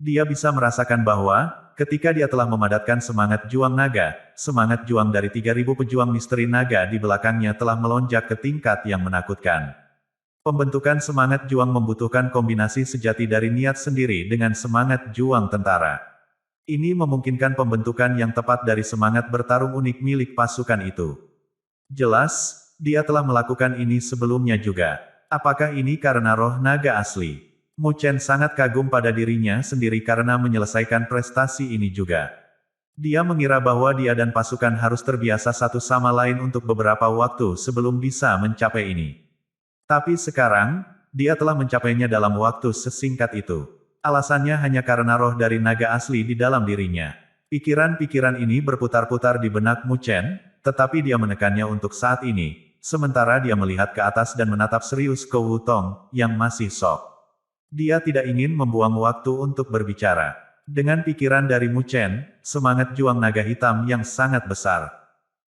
Dia bisa merasakan bahwa, ketika dia telah memadatkan semangat juang naga, semangat juang dari 3.000 pejuang misteri naga di belakangnya telah melonjak ke tingkat yang menakutkan. Pembentukan semangat juang membutuhkan kombinasi sejati dari niat sendiri dengan semangat juang tentara. Ini memungkinkan pembentukan yang tepat dari semangat bertarung unik milik pasukan itu. Jelas, dia telah melakukan ini sebelumnya juga. Apakah ini karena roh naga asli? Mu Chen sangat kagum pada dirinya sendiri karena menyelesaikan prestasi ini juga. Dia mengira bahwa dia dan pasukan harus terbiasa satu sama lain untuk beberapa waktu sebelum bisa mencapai ini. Tapi sekarang, dia telah mencapainya dalam waktu sesingkat itu. Alasannya hanya karena roh dari naga asli di dalam dirinya. Pikiran-pikiran ini berputar-putar di benak Mu Chen, tetapi dia menekannya untuk saat ini, sementara dia melihat ke atas dan menatap serius ke Wu Tong, yang masih sok. Dia tidak ingin membuang waktu untuk berbicara. Dengan pikiran dari Mu Chen, semangat juang naga hitam yang sangat besar.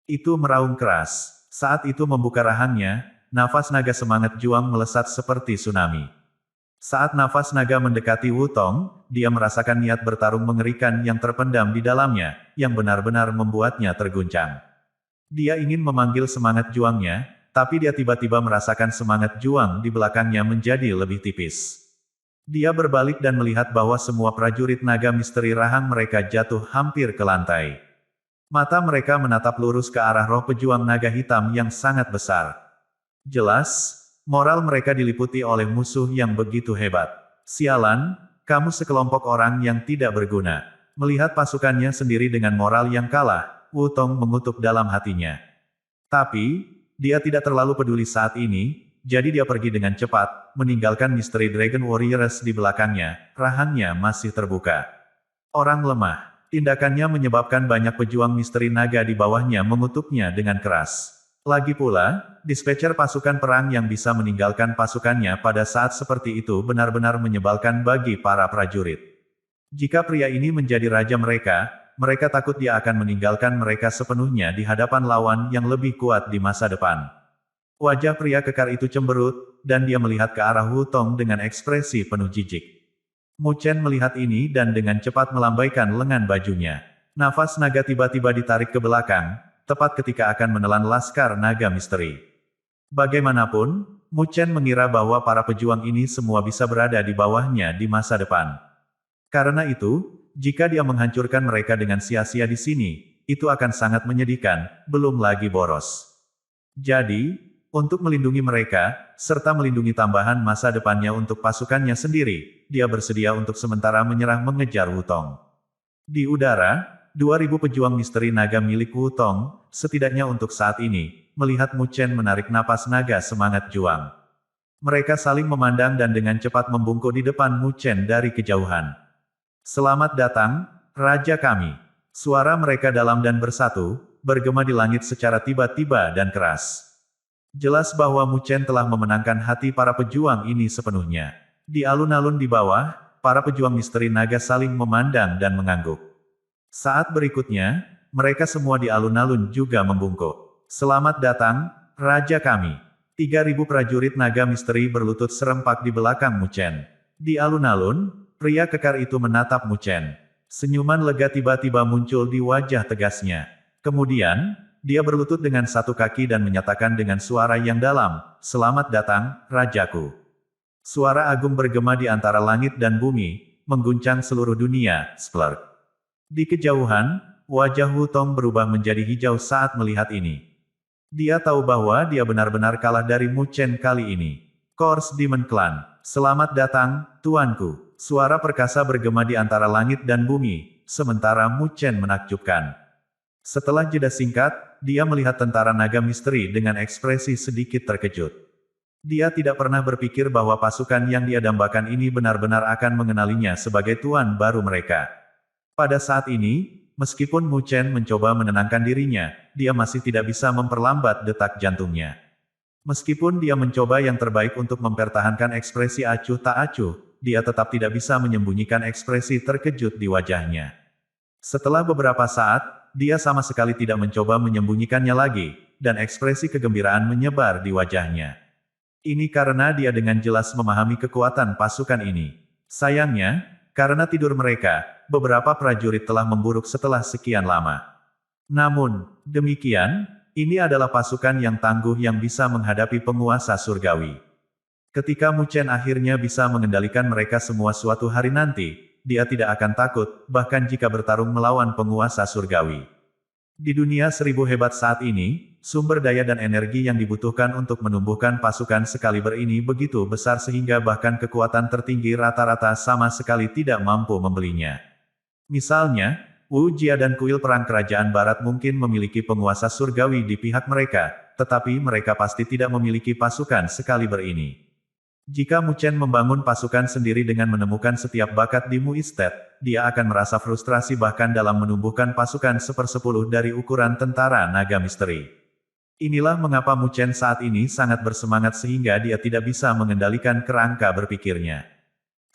Itu meraung keras. Saat itu membuka rahangnya, nafas naga semangat juang melesat seperti tsunami. Saat nafas naga mendekati Wu Tong, dia merasakan niat bertarung mengerikan yang terpendam di dalamnya, yang benar-benar membuatnya terguncang. Dia ingin memanggil semangat juangnya, tapi dia tiba-tiba merasakan semangat juang di belakangnya menjadi lebih tipis. Dia berbalik dan melihat bahwa semua prajurit naga misteri rahang mereka jatuh hampir ke lantai. Mata mereka menatap lurus ke arah roh pejuang naga hitam yang sangat besar. Jelas, moral mereka diliputi oleh musuh yang begitu hebat. Sialan, kamu sekelompok orang yang tidak berguna. Melihat pasukannya sendiri dengan moral yang kalah, Wu Tong mengutuk dalam hatinya. Tapi, dia tidak terlalu peduli saat ini. Jadi dia pergi dengan cepat, meninggalkan misteri Dragon Warriors di belakangnya, rahangnya masih terbuka. Orang lemah. Tindakannya menyebabkan banyak pejuang misteri naga di bawahnya mengutuknya dengan keras. Lagi pula, dispatcher pasukan perang yang bisa meninggalkan pasukannya pada saat seperti itu benar-benar menyebalkan bagi para prajurit. Jika pria ini menjadi raja mereka takut dia akan meninggalkan mereka sepenuhnya di hadapan lawan yang lebih kuat di masa depan. Wajah pria kekar itu cemberut, dan dia melihat ke arah Wu Tong dengan ekspresi penuh jijik. Mu Chen melihat ini dan dengan cepat melambaikan lengan bajunya. Nafas naga tiba-tiba ditarik ke belakang, tepat ketika akan menelan laskar naga misteri. Bagaimanapun, Mu Chen mengira bahwa para pejuang ini semua bisa berada di bawahnya di masa depan. Karena itu, jika dia menghancurkan mereka dengan sia-sia di sini, itu akan sangat menyedihkan, belum lagi boros. Jadi, untuk melindungi mereka, serta melindungi tambahan masa depannya untuk pasukannya sendiri, dia bersedia untuk sementara menyerah mengejar Wu Tong. Di udara, 2.000 pejuang misteri naga milik Wu Tong, setidaknya untuk saat ini, melihat Mu Chen menarik napas naga semangat juang. Mereka saling memandang dan dengan cepat membungkuk di depan Mu Chen dari kejauhan. Selamat datang, Raja kami. Suara mereka dalam dan bersatu, bergema di langit secara tiba-tiba dan keras. Jelas bahwa Mu Chen telah memenangkan hati para pejuang ini sepenuhnya. Di alun-alun di bawah, para pejuang misteri naga saling memandang dan mengangguk. Saat berikutnya, mereka semua di alun-alun juga membungkuk. Selamat datang, Raja kami. 3.000 prajurit naga misteri berlutut serempak di belakang Mu Chen. Di alun-alun, pria kekar itu menatap Mu Chen. Senyuman lega tiba-tiba muncul di wajah tegasnya. Kemudian, dia berlutut dengan satu kaki dan menyatakan dengan suara yang dalam, "Selamat datang, Rajaku." Suara agung bergema di antara langit dan bumi, mengguncang seluruh dunia, splurk. Di kejauhan, wajah Wu Tong berubah menjadi hijau saat melihat ini. Dia tahu bahwa dia benar-benar kalah dari Mu Chen kali ini. Kors Demon Clan, selamat datang, tuanku. Suara perkasa bergema di antara langit dan bumi, sementara Mu Chen menakjubkan. Setelah jeda singkat, dia melihat tentara naga misteri dengan ekspresi sedikit terkejut. Dia tidak pernah berpikir bahwa pasukan yang dia dambakan ini benar-benar akan mengenalinya sebagai tuan baru mereka. Pada saat ini, meskipun Mu Chen mencoba menenangkan dirinya, dia masih tidak bisa memperlambat detak jantungnya. Meskipun dia mencoba yang terbaik untuk mempertahankan ekspresi acuh tak acuh, dia tetap tidak bisa menyembunyikan ekspresi terkejut di wajahnya. Setelah beberapa saat, dia sama sekali tidak mencoba menyembunyikannya lagi, dan ekspresi kegembiraan menyebar di wajahnya. Ini karena dia dengan jelas memahami kekuatan pasukan ini. Sayangnya, karena tidur mereka, beberapa prajurit telah memburuk setelah sekian lama. Namun, demikian, ini adalah pasukan yang tangguh yang bisa menghadapi penguasa surgawi. Ketika Mu Chen akhirnya bisa mengendalikan mereka semua suatu hari nanti, dia tidak akan takut, bahkan jika bertarung melawan penguasa surgawi. Di dunia 1000 hebat saat ini, sumber daya dan energi yang dibutuhkan untuk menumbuhkan pasukan sekaliber ini begitu besar sehingga bahkan kekuatan tertinggi rata-rata sama sekali tidak mampu membelinya. Misalnya, Wu Jia dan kuil perang kerajaan barat mungkin memiliki penguasa surgawi di pihak mereka, tetapi mereka pasti tidak memiliki pasukan sekaliber ini. Jika Mu Chen membangun pasukan sendiri dengan menemukan setiap bakat di Mu Estate, dia akan merasa frustrasi bahkan dalam menumbuhkan pasukan 1/10 dari ukuran tentara naga misteri. Inilah mengapa Mu Chen saat ini sangat bersemangat sehingga dia tidak bisa mengendalikan kerangka berpikirnya.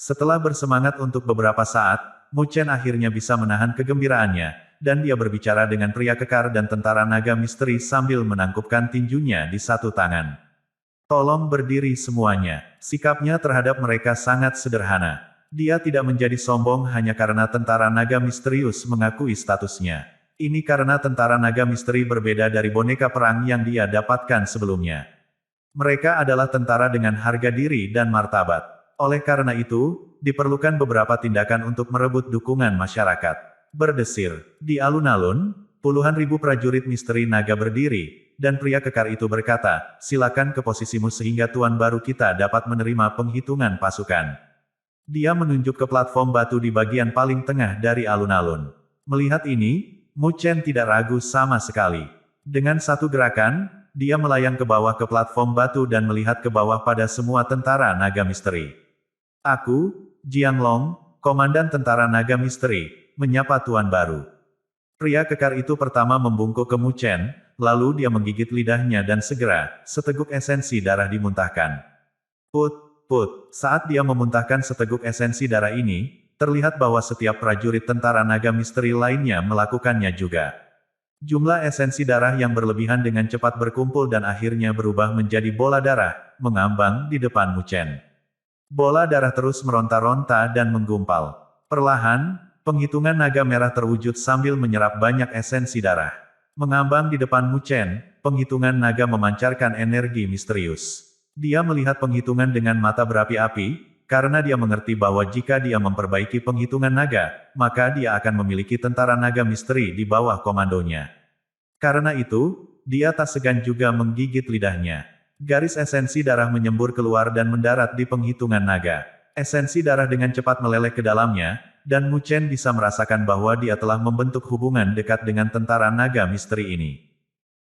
Setelah bersemangat untuk beberapa saat, Mu Chen akhirnya bisa menahan kegembiraannya, dan dia berbicara dengan pria kekar dan tentara naga misteri sambil menangkupkan tinjunya di satu tangan. "Tolong berdiri semuanya." Sikapnya terhadap mereka sangat sederhana. Dia tidak menjadi sombong hanya karena tentara naga misterius mengakui statusnya. Ini karena tentara naga misteri berbeda dari boneka perang yang dia dapatkan sebelumnya. Mereka adalah tentara dengan harga diri dan martabat. Oleh karena itu, diperlukan beberapa tindakan untuk merebut dukungan masyarakat. Berdesir. Di alun-alun, puluhan ribu prajurit misteri naga berdiri, dan pria kekar itu berkata, "Silakan ke posisimu sehingga tuan baru kita dapat menerima penghitungan pasukan." Dia menunjuk ke platform batu di bagian paling tengah dari alun-alun. Melihat ini, Mu Chen tidak ragu sama sekali. Dengan satu gerakan, dia melayang ke bawah ke platform batu dan melihat ke bawah pada semua tentara naga misteri. "Aku, Jiang Long, komandan tentara naga misteri, menyapa tuan baru." Pria kekar itu pertama membungkuk ke Mu Chen, lalu dia menggigit lidahnya dan segera, seteguk esensi darah dimuntahkan. Put. Saat dia memuntahkan seteguk esensi darah ini, terlihat bahwa setiap prajurit tentara naga misteri lainnya melakukannya juga. Jumlah esensi darah yang berlebihan dengan cepat berkumpul dan akhirnya berubah menjadi bola darah, mengambang di depan Mu Chen. Bola darah terus meronta-ronta dan menggumpal. Perlahan, penghitungan naga merah terwujud sambil menyerap banyak esensi darah. Mengambang di depan Mu Chen, penghitungan naga memancarkan energi misterius. Dia melihat penghitungan dengan mata berapi-api, karena dia mengerti bahwa jika dia memperbaiki penghitungan naga, maka dia akan memiliki tentara naga misteri di bawah komandonya. Karena itu, dia tak segan juga menggigit lidahnya. Garis esensi darah menyembur keluar dan mendarat di penghitungan naga. Esensi darah dengan cepat meleleh ke dalamnya, dan Mu Chen bisa merasakan bahwa dia telah membentuk hubungan dekat dengan tentara naga misteri ini.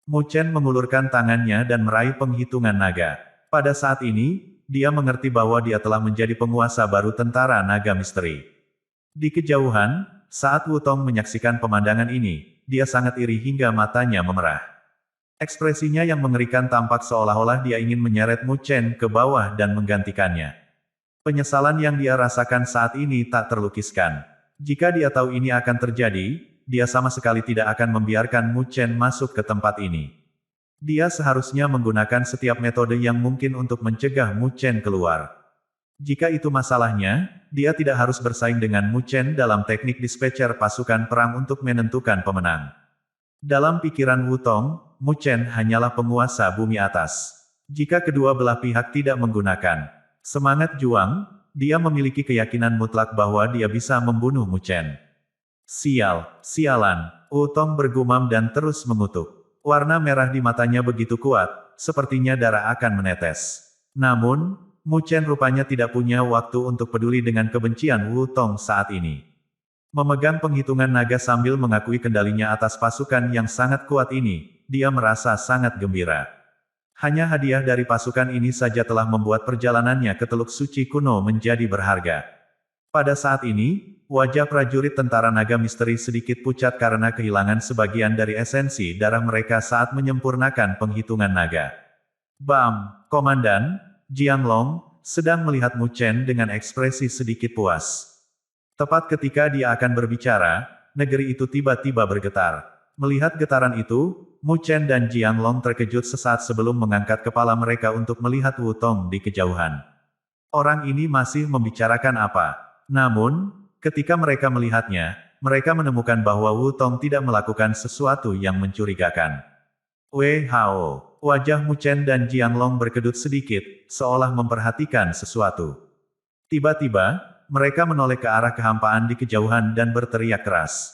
Mu Chen mengulurkan tangannya dan meraih penghitungan naga. Pada saat ini, dia mengerti bahwa dia telah menjadi penguasa baru tentara naga misteri. Di kejauhan, saat Wu Tong menyaksikan pemandangan ini, dia sangat iri hingga matanya memerah. Ekspresinya yang mengerikan tampak seolah-olah dia ingin menyeret Mu Chen ke bawah dan menggantikannya. Penyesalan yang dia rasakan saat ini tak terlukiskan. Jika dia tahu ini akan terjadi, dia sama sekali tidak akan membiarkan Mu Chen masuk ke tempat ini. Dia seharusnya menggunakan setiap metode yang mungkin untuk mencegah Mu Chen keluar. Jika itu masalahnya, dia tidak harus bersaing dengan Mu Chen dalam teknik dispatcher pasukan perang untuk menentukan pemenang. Dalam pikiran Wu Tong, Mu Chen hanyalah penguasa bumi atas. Jika kedua belah pihak tidak menggunakan semangat juang, dia memiliki keyakinan mutlak bahwa dia bisa membunuh Mu Chen. Sialan, Wu Tong bergumam dan terus mengutuk. Warna merah di matanya begitu kuat, sepertinya darah akan menetes. Namun, Mu Chen rupanya tidak punya waktu untuk peduli dengan kebencian Wu Tong saat ini. Memegang penghitungan naga sambil mengakui kendalinya atas pasukan yang sangat kuat ini, dia merasa sangat gembira. Hanya hadiah dari pasukan ini saja telah membuat perjalanannya ke Teluk Suci kuno menjadi berharga. Pada saat ini, wajah prajurit tentara naga misteri sedikit pucat karena kehilangan sebagian dari esensi darah mereka saat menyempurnakan penghitungan naga. Bam, Komandan, Jiang Long, sedang melihat Mu Chen dengan ekspresi sedikit puas. Tepat ketika dia akan berbicara, negeri itu tiba-tiba bergetar. Melihat getaran itu, Mu Chen dan Jiang Long terkejut sesaat sebelum mengangkat kepala mereka untuk melihat Wu Tong di kejauhan. Orang ini masih membicarakan apa? Namun, ketika mereka melihatnya, mereka menemukan bahwa Wu Tong tidak melakukan sesuatu yang mencurigakan. Wei Hao, wajah Mu Chen dan Jiang Long berkedut sedikit, seolah memperhatikan sesuatu. Tiba-tiba, mereka menoleh ke arah kehampaan di kejauhan dan berteriak keras.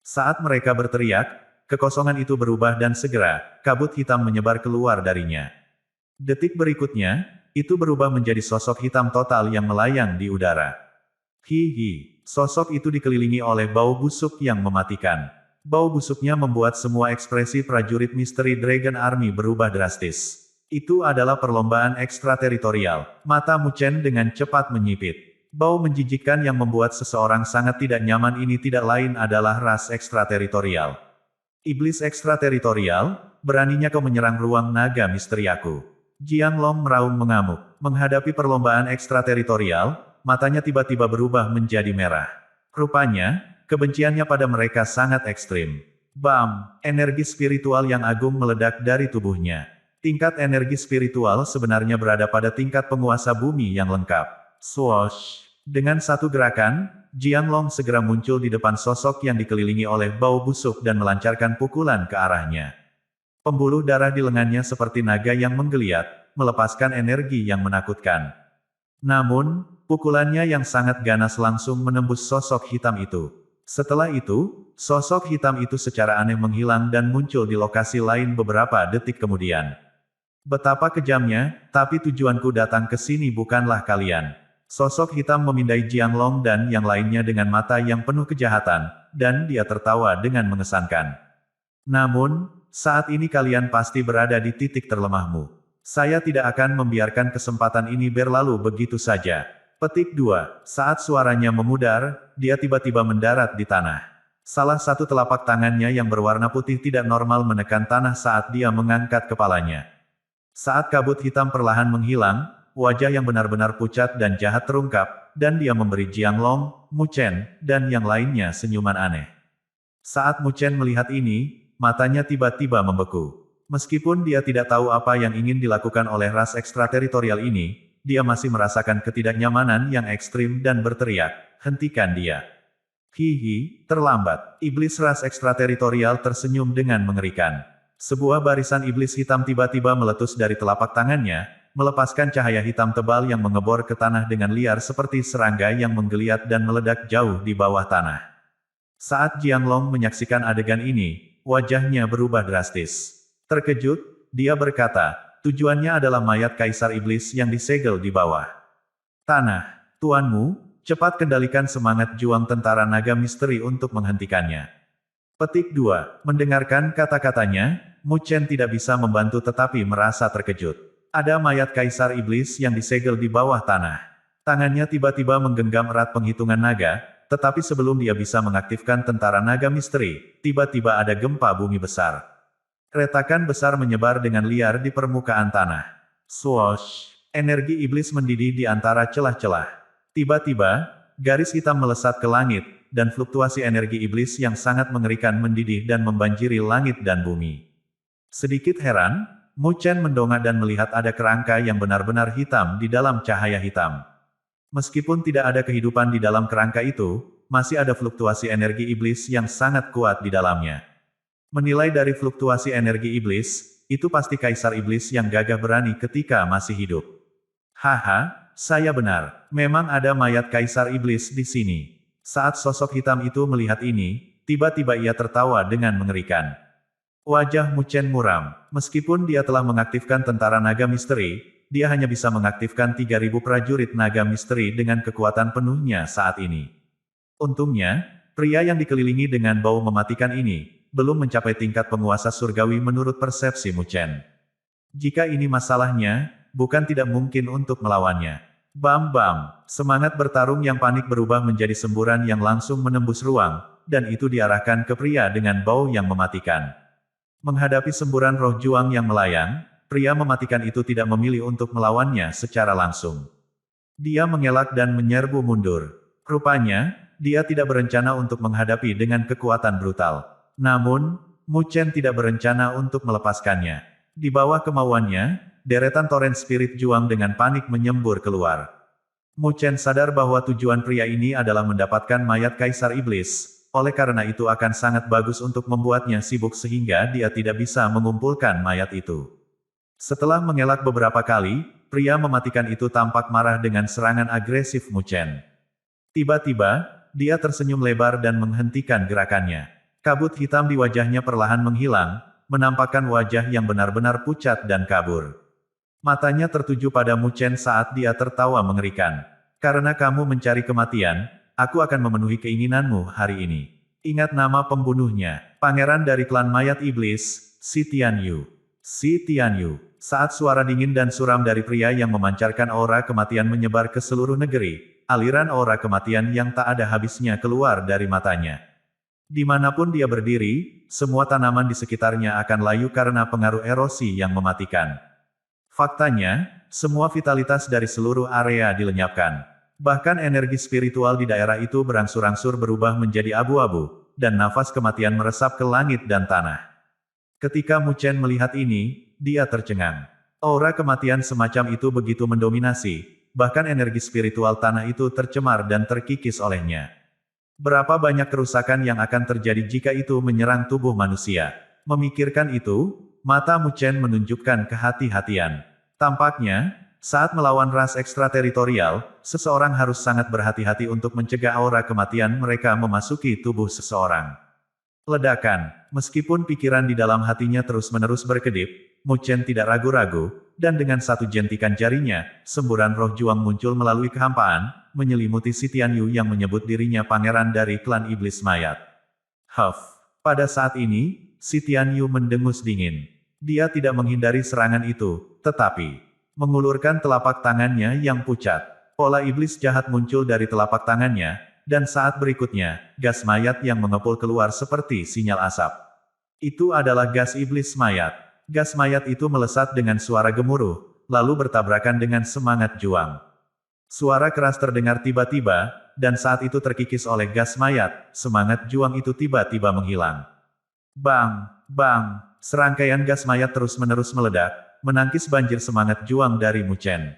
Saat mereka berteriak, kekosongan itu berubah dan segera, kabut hitam menyebar keluar darinya. Detik berikutnya, itu berubah menjadi sosok hitam total yang melayang di udara. Hihi, sosok itu dikelilingi oleh bau busuk yang mematikan. Bau busuknya membuat semua ekspresi prajurit misteri Dragon Army berubah drastis. Itu adalah perlombaan ekstrateritorial. Mata Mu Chen dengan cepat menyipit. Bau menjijikkan yang membuat seseorang sangat tidak nyaman ini tidak lain adalah ras ekstrateritorial. Iblis ekstrateritorial, beraninya kau menyerang ruang naga misteri aku. Jiang Long meraung mengamuk. Menghadapi perlombaan ekstrateritorial, matanya tiba-tiba berubah menjadi merah. Rupanya, kebenciannya pada mereka sangat ekstrim. Bam! Energi spiritual yang agung meledak dari tubuhnya. Tingkat energi spiritual sebenarnya berada pada tingkat penguasa bumi yang lengkap. Swoosh! Dengan satu gerakan, Jiang Long segera muncul di depan sosok yang dikelilingi oleh bau busuk dan melancarkan pukulan ke arahnya. Pembuluh darah di lengannya seperti naga yang menggeliat, melepaskan energi yang menakutkan. Namun, pukulannya yang sangat ganas langsung menembus sosok hitam itu. Setelah itu, sosok hitam itu secara aneh menghilang dan muncul di lokasi lain beberapa detik kemudian. Betapa kejamnya, tapi tujuanku datang ke sini bukanlah kalian. Sosok hitam memindai Jiang Long dan yang lainnya dengan mata yang penuh kejahatan, dan dia tertawa dengan mengesankan. Namun, saat ini kalian pasti berada di titik terlemahmu. Saya tidak akan membiarkan kesempatan ini berlalu begitu saja. Petik 2. Saat suaranya memudar, dia tiba-tiba mendarat di tanah. Salah satu telapak tangannya yang berwarna putih tidak normal menekan tanah saat dia mengangkat kepalanya. Saat kabut hitam perlahan menghilang, wajah yang benar-benar pucat dan jahat terungkap, dan dia memberi Jiang Long, Mu Chen, dan yang lainnya senyuman aneh. Saat Mu Chen melihat ini, matanya tiba-tiba membeku. Meskipun dia tidak tahu apa yang ingin dilakukan oleh ras ekstrateritorial ini, dia masih merasakan ketidaknyamanan yang ekstrim dan berteriak, "Hentikan dia!" Hihi, terlambat. Iblis ras ekstrateritorial tersenyum dengan mengerikan. Sebuah barisan iblis hitam tiba-tiba meletus dari telapak tangannya, melepaskan cahaya hitam tebal yang mengebor ke tanah dengan liar seperti serangga yang menggeliat dan meledak jauh di bawah tanah. Saat Jiang Long menyaksikan adegan ini, wajahnya berubah drastis. Terkejut, dia berkata, tujuannya adalah mayat Kaisar Iblis yang disegel di bawah tanah. Tuanmu, cepat kendalikan semangat juang tentara naga misteri untuk menghentikannya. Petik 2. Mendengarkan kata-katanya, Mu Chen tidak bisa membantu tetapi merasa terkejut. Ada mayat Kaisar Iblis yang disegel di bawah tanah. Tangannya tiba-tiba menggenggam erat penghitungan naga, tetapi sebelum dia bisa mengaktifkan tentara naga misteri, tiba-tiba ada gempa bumi besar. Retakan besar menyebar dengan liar di permukaan tanah. Swoosh! Energi iblis mendidih di antara celah-celah. Tiba-tiba, garis hitam melesat ke langit, dan fluktuasi energi iblis yang sangat mengerikan mendidih dan membanjiri langit dan bumi. Sedikit heran, Mu Chen mendongak dan melihat ada kerangka yang benar-benar hitam di dalam cahaya hitam. Meskipun tidak ada kehidupan di dalam kerangka itu, masih ada fluktuasi energi iblis yang sangat kuat di dalamnya. Menilai dari fluktuasi energi iblis, itu pasti kaisar iblis yang gagah berani ketika masih hidup. Haha, saya benar. Memang ada mayat kaisar iblis di sini. Saat sosok hitam itu melihat ini, tiba-tiba ia tertawa dengan mengerikan. Wajah Mu Chen muram. Meskipun dia telah mengaktifkan tentara naga misteri, dia hanya bisa mengaktifkan 3.000 prajurit naga misteri dengan kekuatan penuhnya saat ini. Untungnya, pria yang dikelilingi dengan bau mematikan ini, belum mencapai tingkat penguasa surgawi menurut persepsi Mu Chen. Jika ini masalahnya, bukan tidak mungkin untuk melawannya. Bam-bam, semangat bertarung yang panik berubah menjadi semburan yang langsung menembus ruang, dan itu diarahkan ke pria dengan bau yang mematikan. Menghadapi semburan roh juang yang melayang, pria mematikan itu tidak memilih untuk melawannya secara langsung. Dia mengelak dan menyerbu mundur. Rupanya, dia tidak berencana untuk menghadapi dengan kekuatan brutal. Namun, Mu Chen tidak berencana untuk melepaskannya. Di bawah kemauannya, deretan toren spirit juang dengan panik menyembur keluar. Mu Chen sadar bahwa tujuan pria ini adalah mendapatkan mayat kaisar iblis, oleh karena itu akan sangat bagus untuk membuatnya sibuk sehingga dia tidak bisa mengumpulkan mayat itu. Setelah mengelak beberapa kali, pria mematikan itu tampak marah dengan serangan agresif Mu Chen. Tiba-tiba, dia tersenyum lebar dan menghentikan gerakannya. Kabut hitam di wajahnya perlahan menghilang, menampakkan wajah yang benar-benar pucat dan kabur. Matanya tertuju pada Mu Chen saat dia tertawa mengerikan. Karena kamu mencari kematian, aku akan memenuhi keinginanmu hari ini. Ingat nama pembunuhnya, pangeran dari klan mayat iblis, Si Tianyu. Si Tianyu. Saat suara dingin dan suram dari pria yang memancarkan aura kematian menyebar ke seluruh negeri, aliran aura kematian yang tak ada habisnya keluar dari matanya. Dimanapun dia berdiri, semua tanaman di sekitarnya akan layu karena pengaruh erosi yang mematikan. Faktanya, semua vitalitas dari seluruh area dilenyapkan. Bahkan energi spiritual di daerah itu berangsur-angsur berubah menjadi abu-abu, dan nafas kematian meresap ke langit dan tanah. Ketika Mu Chen melihat ini, dia tercengang. Aura kematian semacam itu begitu mendominasi, bahkan energi spiritual tanah itu tercemar dan terkikis olehnya. Berapa banyak kerusakan yang akan terjadi jika itu menyerang tubuh manusia? Memikirkan itu, mata Mu Chen menunjukkan kehati-hatian. Tampaknya, saat melawan ras ekstrateritorial, seseorang harus sangat berhati-hati untuk mencegah aura kematian mereka memasuki tubuh seseorang. Ledakan, meskipun pikiran di dalam hatinya terus-menerus berkedip, Mu Chen tidak ragu-ragu, dan dengan satu jentikan jarinya, semburan roh juang muncul melalui kehampaan, menyelimuti Si Tianyu yang menyebut dirinya pangeran dari klan iblis mayat. Huff. Pada saat ini, Si Tianyu mendengus dingin. Dia tidak menghindari serangan itu, tetapi mengulurkan telapak tangannya yang pucat. Pola iblis jahat muncul dari telapak tangannya, dan saat berikutnya, gas mayat yang mengepul keluar seperti sinyal asap. Itu adalah gas iblis mayat. Gas mayat itu melesat dengan suara gemuruh, lalu bertabrakan dengan semangat juang. Suara keras terdengar tiba-tiba, dan saat itu terkikis oleh gas mayat, semangat juang itu tiba-tiba menghilang. Bang! Bang! Serangkaian gas mayat terus-menerus meledak, menangkis banjir semangat juang dari Mu Chen.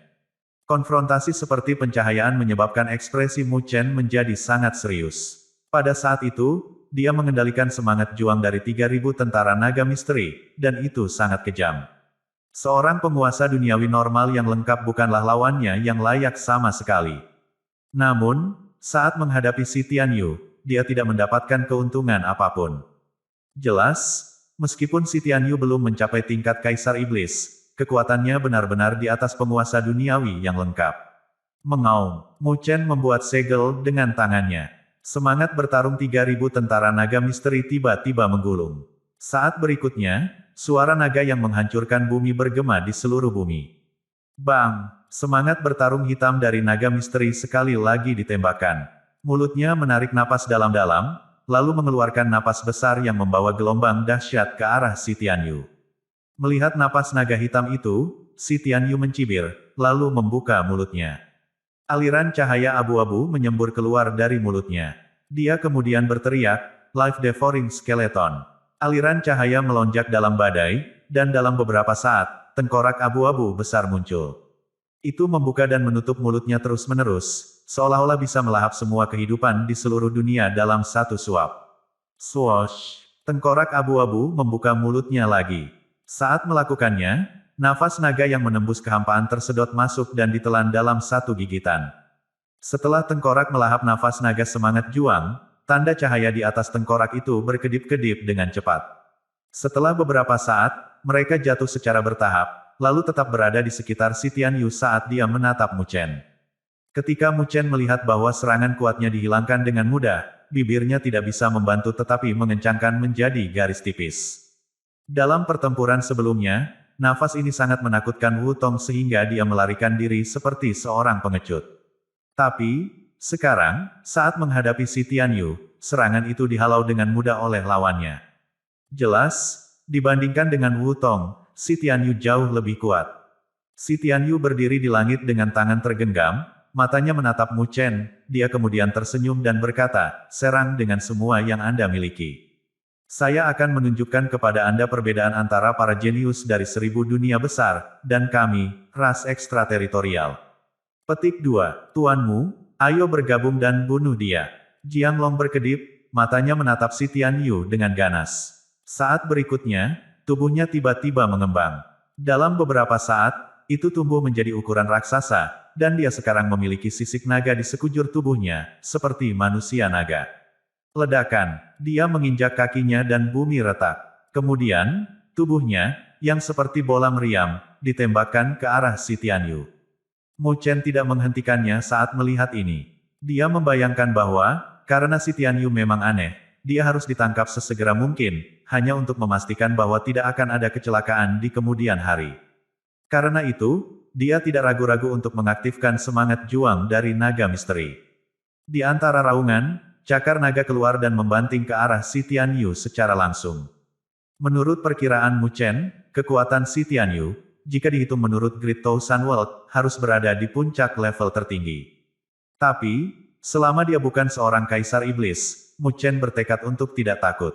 Konfrontasi seperti pencahayaan menyebabkan ekspresi Mu Chen menjadi sangat serius. Pada saat itu, dia mengendalikan semangat juang dari 3.000 tentara naga misteri, dan itu sangat kejam. Seorang penguasa duniawi normal yang lengkap bukanlah lawannya yang layak sama sekali. Namun, saat menghadapi Si Tianyu, dia tidak mendapatkan keuntungan apapun. Jelas, meskipun Si Tianyu belum mencapai tingkat kaisar iblis, kekuatannya benar-benar di atas penguasa duniawi yang lengkap. Mengaum, Mu Chen membuat segel dengan tangannya. Semangat bertarung 3.000 tentara naga misteri tiba-tiba menggulung. Saat berikutnya, suara naga yang menghancurkan bumi bergema di seluruh bumi. Bang! Semangat bertarung hitam dari naga misteri sekali lagi ditembakkan. Mulutnya menarik napas dalam-dalam, lalu mengeluarkan napas besar yang membawa gelombang dahsyat ke arah Si Tianyu. Melihat napas naga hitam itu, Si Tianyu mencibir, lalu membuka mulutnya. Aliran cahaya abu-abu menyembur keluar dari mulutnya. Dia kemudian berteriak, "Life Devouring Skeleton." Aliran cahaya melonjak dalam badai, dan dalam beberapa saat, tengkorak abu-abu besar muncul. Itu membuka dan menutup mulutnya terus-menerus, seolah-olah bisa melahap semua kehidupan di seluruh dunia dalam satu suap. Swoosh! Tengkorak abu-abu membuka mulutnya lagi. Saat melakukannya, nafas naga yang menembus kehampaan tersedot masuk dan ditelan dalam satu gigitan. Setelah tengkorak melahap nafas naga semangat juang, tanda cahaya di atas tengkorak itu berkedip-kedip dengan cepat. Setelah beberapa saat, mereka jatuh secara bertahap, lalu tetap berada di sekitar si Tianyu saat dia menatap Mu Chen. Ketika Mu Chen melihat bahwa serangan kuatnya dihilangkan dengan mudah, bibirnya tidak bisa membantu tetapi mengencangkan menjadi garis tipis. Dalam pertempuran sebelumnya, nafas ini sangat menakutkan Wu Tong sehingga dia melarikan diri seperti seorang pengecut. Tapi, sekarang, saat menghadapi si Tianyu, serangan itu dihalau dengan mudah oleh lawannya. Jelas, dibandingkan dengan Wu Tong, si Tianyu jauh lebih kuat. Si Tianyu berdiri di langit dengan tangan tergenggam, matanya menatap Mu Chen, dia kemudian tersenyum dan berkata, serang dengan semua yang Anda miliki. Saya akan menunjukkan kepada Anda perbedaan antara para jenius dari 1000 dunia besar, dan kami, ras ekstrateritorial. Petik 2, Tuanmu, ayo bergabung dan bunuh dia. Jiang Long berkedip, matanya menatap si Tianyu dengan ganas. Saat berikutnya, tubuhnya tiba-tiba mengembang. Dalam beberapa saat, itu tumbuh menjadi ukuran raksasa, dan dia sekarang memiliki sisik naga di sekujur tubuhnya, seperti manusia naga. Ledakan, dia menginjak kakinya dan bumi retak. Kemudian, tubuhnya, yang seperti bola meriam, ditembakkan ke arah si Tianyu. Mu Chen tidak menghentikannya saat melihat ini. Dia membayangkan bahwa, karena si Tianyu memang aneh, dia harus ditangkap sesegera mungkin, hanya untuk memastikan bahwa tidak akan ada kecelakaan di kemudian hari. Karena itu, dia tidak ragu-ragu untuk mengaktifkan semangat juang dari naga misteri. Di antara raungan, cakar naga keluar dan membanting ke arah si Tianyu secara langsung. Menurut perkiraan Mu Chen, kekuatan si Tianyu, jika dihitung menurut Great Thousand World, harus berada di puncak level tertinggi. Tapi, selama dia bukan seorang kaisar iblis, Mu Chen bertekad untuk tidak takut.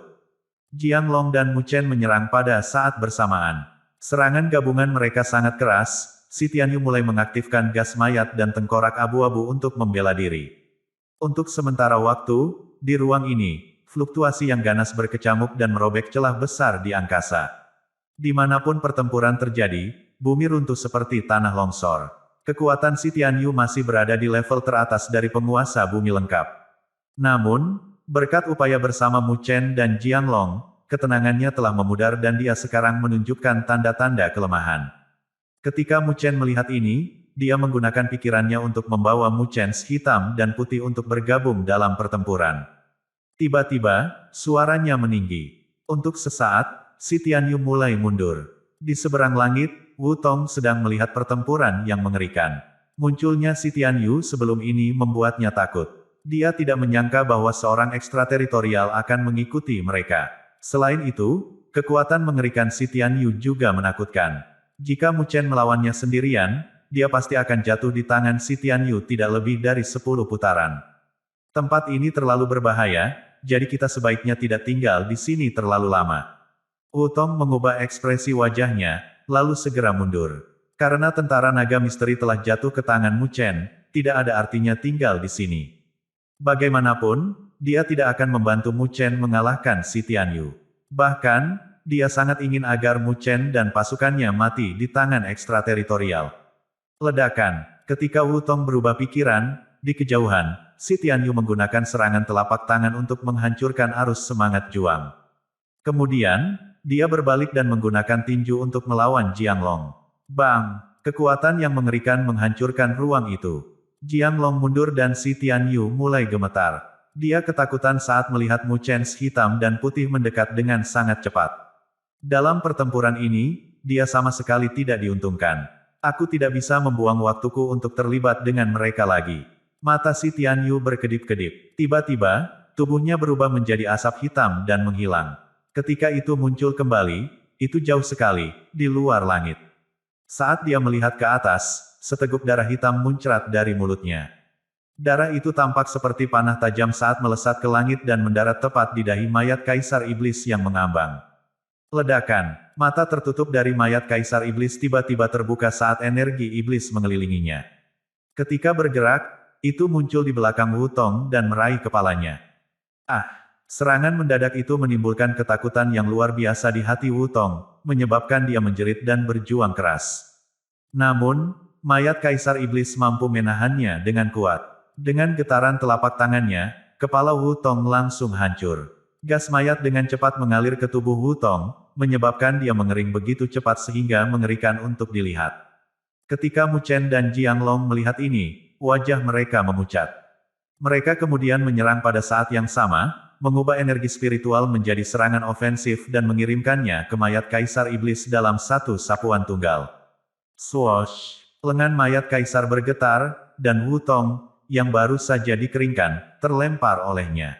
Jiang Long dan Mu Chen menyerang pada saat bersamaan. Serangan gabungan mereka sangat keras, si Tianyu mulai mengaktifkan gas mayat dan tengkorak abu-abu untuk membela diri. Untuk sementara waktu, di ruang ini, fluktuasi yang ganas berkecamuk dan merobek celah besar di angkasa. Dimanapun pertempuran terjadi, bumi runtuh seperti tanah longsor. Kekuatan si Tianyu masih berada di level teratas dari penguasa bumi lengkap. Namun, berkat upaya bersama Mu Chen dan Jiang Long, ketenangannya telah memudar dan dia sekarang menunjukkan tanda-tanda kelemahan. Ketika Mu Chen melihat ini, dia menggunakan pikirannya untuk membawa Mu Chen hitam dan putih untuk bergabung dalam pertempuran. Tiba-tiba, suaranya meninggi. Untuk sesaat, si Tianyu mulai mundur. Di seberang langit, Wu Tong sedang melihat pertempuran yang mengerikan. Munculnya si Tianyu sebelum ini membuatnya takut. Dia tidak menyangka bahwa seorang ekstrateritorial akan mengikuti mereka. Selain itu, kekuatan mengerikan si Tianyu juga menakutkan. Jika Mu Chen melawannya sendirian, dia pasti akan jatuh di tangan si Tianyu tidak lebih dari 10 putaran. Tempat ini terlalu berbahaya, jadi kita sebaiknya tidak tinggal di sini terlalu lama. Wu Tong mengubah ekspresi wajahnya, lalu segera mundur. Karena tentara naga misteri telah jatuh ke tangan Mu Chen, tidak ada artinya tinggal di sini. Bagaimanapun, dia tidak akan membantu Mu Chen mengalahkan si Tianyu. Bahkan, dia sangat ingin agar Mu Chen dan pasukannya mati di tangan ekstrateritorial. Ledakan, ketika Wu Tong berubah pikiran, di kejauhan, si Tianyu menggunakan serangan telapak tangan untuk menghancurkan arus semangat juang. Kemudian, dia berbalik dan menggunakan tinju untuk melawan Jiang Long. Bang! Kekuatan yang mengerikan menghancurkan ruang itu. Jiang Long mundur dan si Tianyu mulai gemetar. Dia ketakutan saat melihat Mu Chen hitam dan putih mendekat dengan sangat cepat. Dalam pertempuran ini, dia sama sekali tidak diuntungkan. Aku tidak bisa membuang waktuku untuk terlibat dengan mereka lagi. Mata si Tianyu berkedip-kedip. Tiba-tiba, tubuhnya berubah menjadi asap hitam dan menghilang. Ketika itu muncul kembali, itu jauh sekali, di luar langit. Saat dia melihat ke atas, seteguk darah hitam muncrat dari mulutnya. Darah itu tampak seperti panah tajam saat melesat ke langit dan mendarat tepat di dahi mayat Kaisar Iblis yang mengambang. Ledakan, Mata tertutup dari mayat Kaisar Iblis tiba-tiba terbuka saat energi iblis mengelilinginya. Ketika bergerak, itu muncul di belakang Wutong dan meraih kepalanya. Ah! Serangan mendadak itu menimbulkan ketakutan yang luar biasa di hati Wutong, menyebabkan dia menjerit dan berjuang keras. Namun, mayat Kaisar Iblis mampu menahannya dengan kuat. Dengan getaran telapak tangannya, kepala Wutong langsung hancur. Gas mayat dengan cepat mengalir ke tubuh Wutong, menyebabkan dia mengering begitu cepat sehingga mengerikan untuk dilihat. Ketika Mu Chen dan Jianglong melihat ini, wajah mereka memucat. Mereka kemudian menyerang pada saat yang sama, mengubah energi spiritual menjadi serangan ofensif dan mengirimkannya ke mayat Kaisar Iblis dalam satu sapuan tunggal. Swoosh! Lengan mayat Kaisar bergetar, dan Wutong, yang baru saja dikeringkan, terlempar olehnya.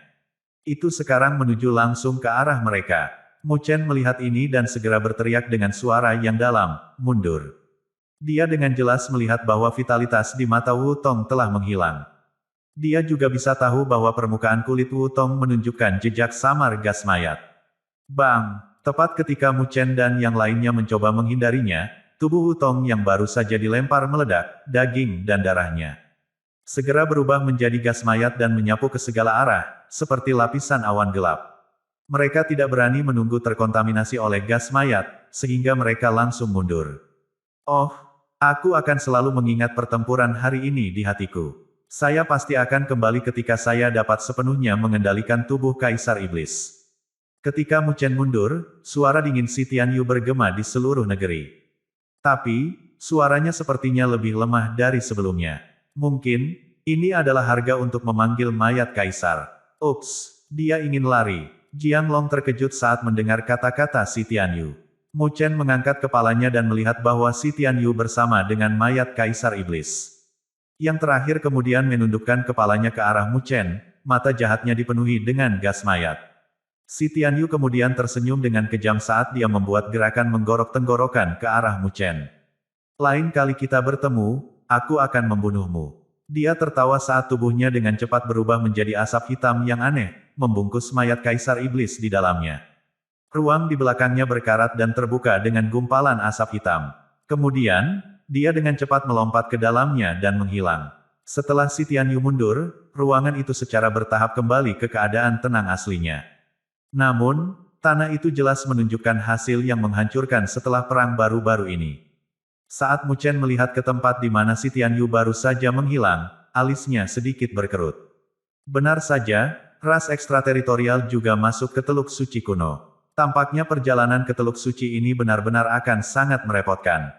Itu sekarang menuju langsung ke arah mereka. Mu Chen melihat ini dan segera berteriak dengan suara yang dalam, "Mundur!" Dia dengan jelas melihat bahwa vitalitas di mata Wutong telah menghilang. Dia juga bisa tahu bahwa permukaan kulit Wutong menunjukkan jejak samar gas mayat. Bang! Tepat ketika Mu Chen dan yang lainnya mencoba menghindarinya, tubuh Wutong yang baru saja dilempar meledak, daging dan darahnya segera berubah menjadi gas mayat dan menyapu ke segala arah, seperti lapisan awan gelap. Mereka tidak berani menunggu terkontaminasi oleh gas mayat, sehingga mereka langsung mundur. Oh! Aku akan selalu mengingat pertempuran hari ini di hatiku. Saya pasti akan kembali ketika saya dapat sepenuhnya mengendalikan tubuh Kaisar Iblis. Ketika Mu Chen mundur, suara dingin Si Tianyu bergema di seluruh negeri. Tapi, suaranya sepertinya lebih lemah dari sebelumnya. Mungkin, ini adalah harga untuk memanggil mayat Kaisar. Ups, dia ingin lari. Jianglong terkejut saat mendengar kata-kata Si Tianyu. Mu Chen mengangkat kepalanya dan melihat bahwa Si Tianyu bersama dengan mayat Kaisar Iblis. Yang terakhir kemudian menundukkan kepalanya ke arah Mu Chen, mata jahatnya dipenuhi dengan gas mayat. Si Tianyu kemudian tersenyum dengan kejam saat dia membuat gerakan menggorok tenggorokan ke arah Mu Chen. Lain kali kita bertemu, aku akan membunuhmu. Dia tertawa saat tubuhnya dengan cepat berubah menjadi asap hitam yang aneh, membungkus mayat Kaisar Iblis di dalamnya. Ruang di belakangnya berkarat dan terbuka dengan gumpalan asap hitam. Kemudian, dia dengan cepat melompat ke dalamnya dan menghilang. Setelah Si Tianyu mundur, ruangan itu secara bertahap kembali ke keadaan tenang aslinya. Namun, tanah itu jelas menunjukkan hasil yang menghancurkan setelah perang baru-baru ini. Saat Mu Chen melihat ke tempat di mana Si Tianyu baru saja menghilang, alisnya sedikit berkerut. Benar saja, ras ekstrateritorial juga masuk ke Teluk Suci kuno. Tampaknya perjalanan ke Teluk Suci ini benar-benar akan sangat merepotkan.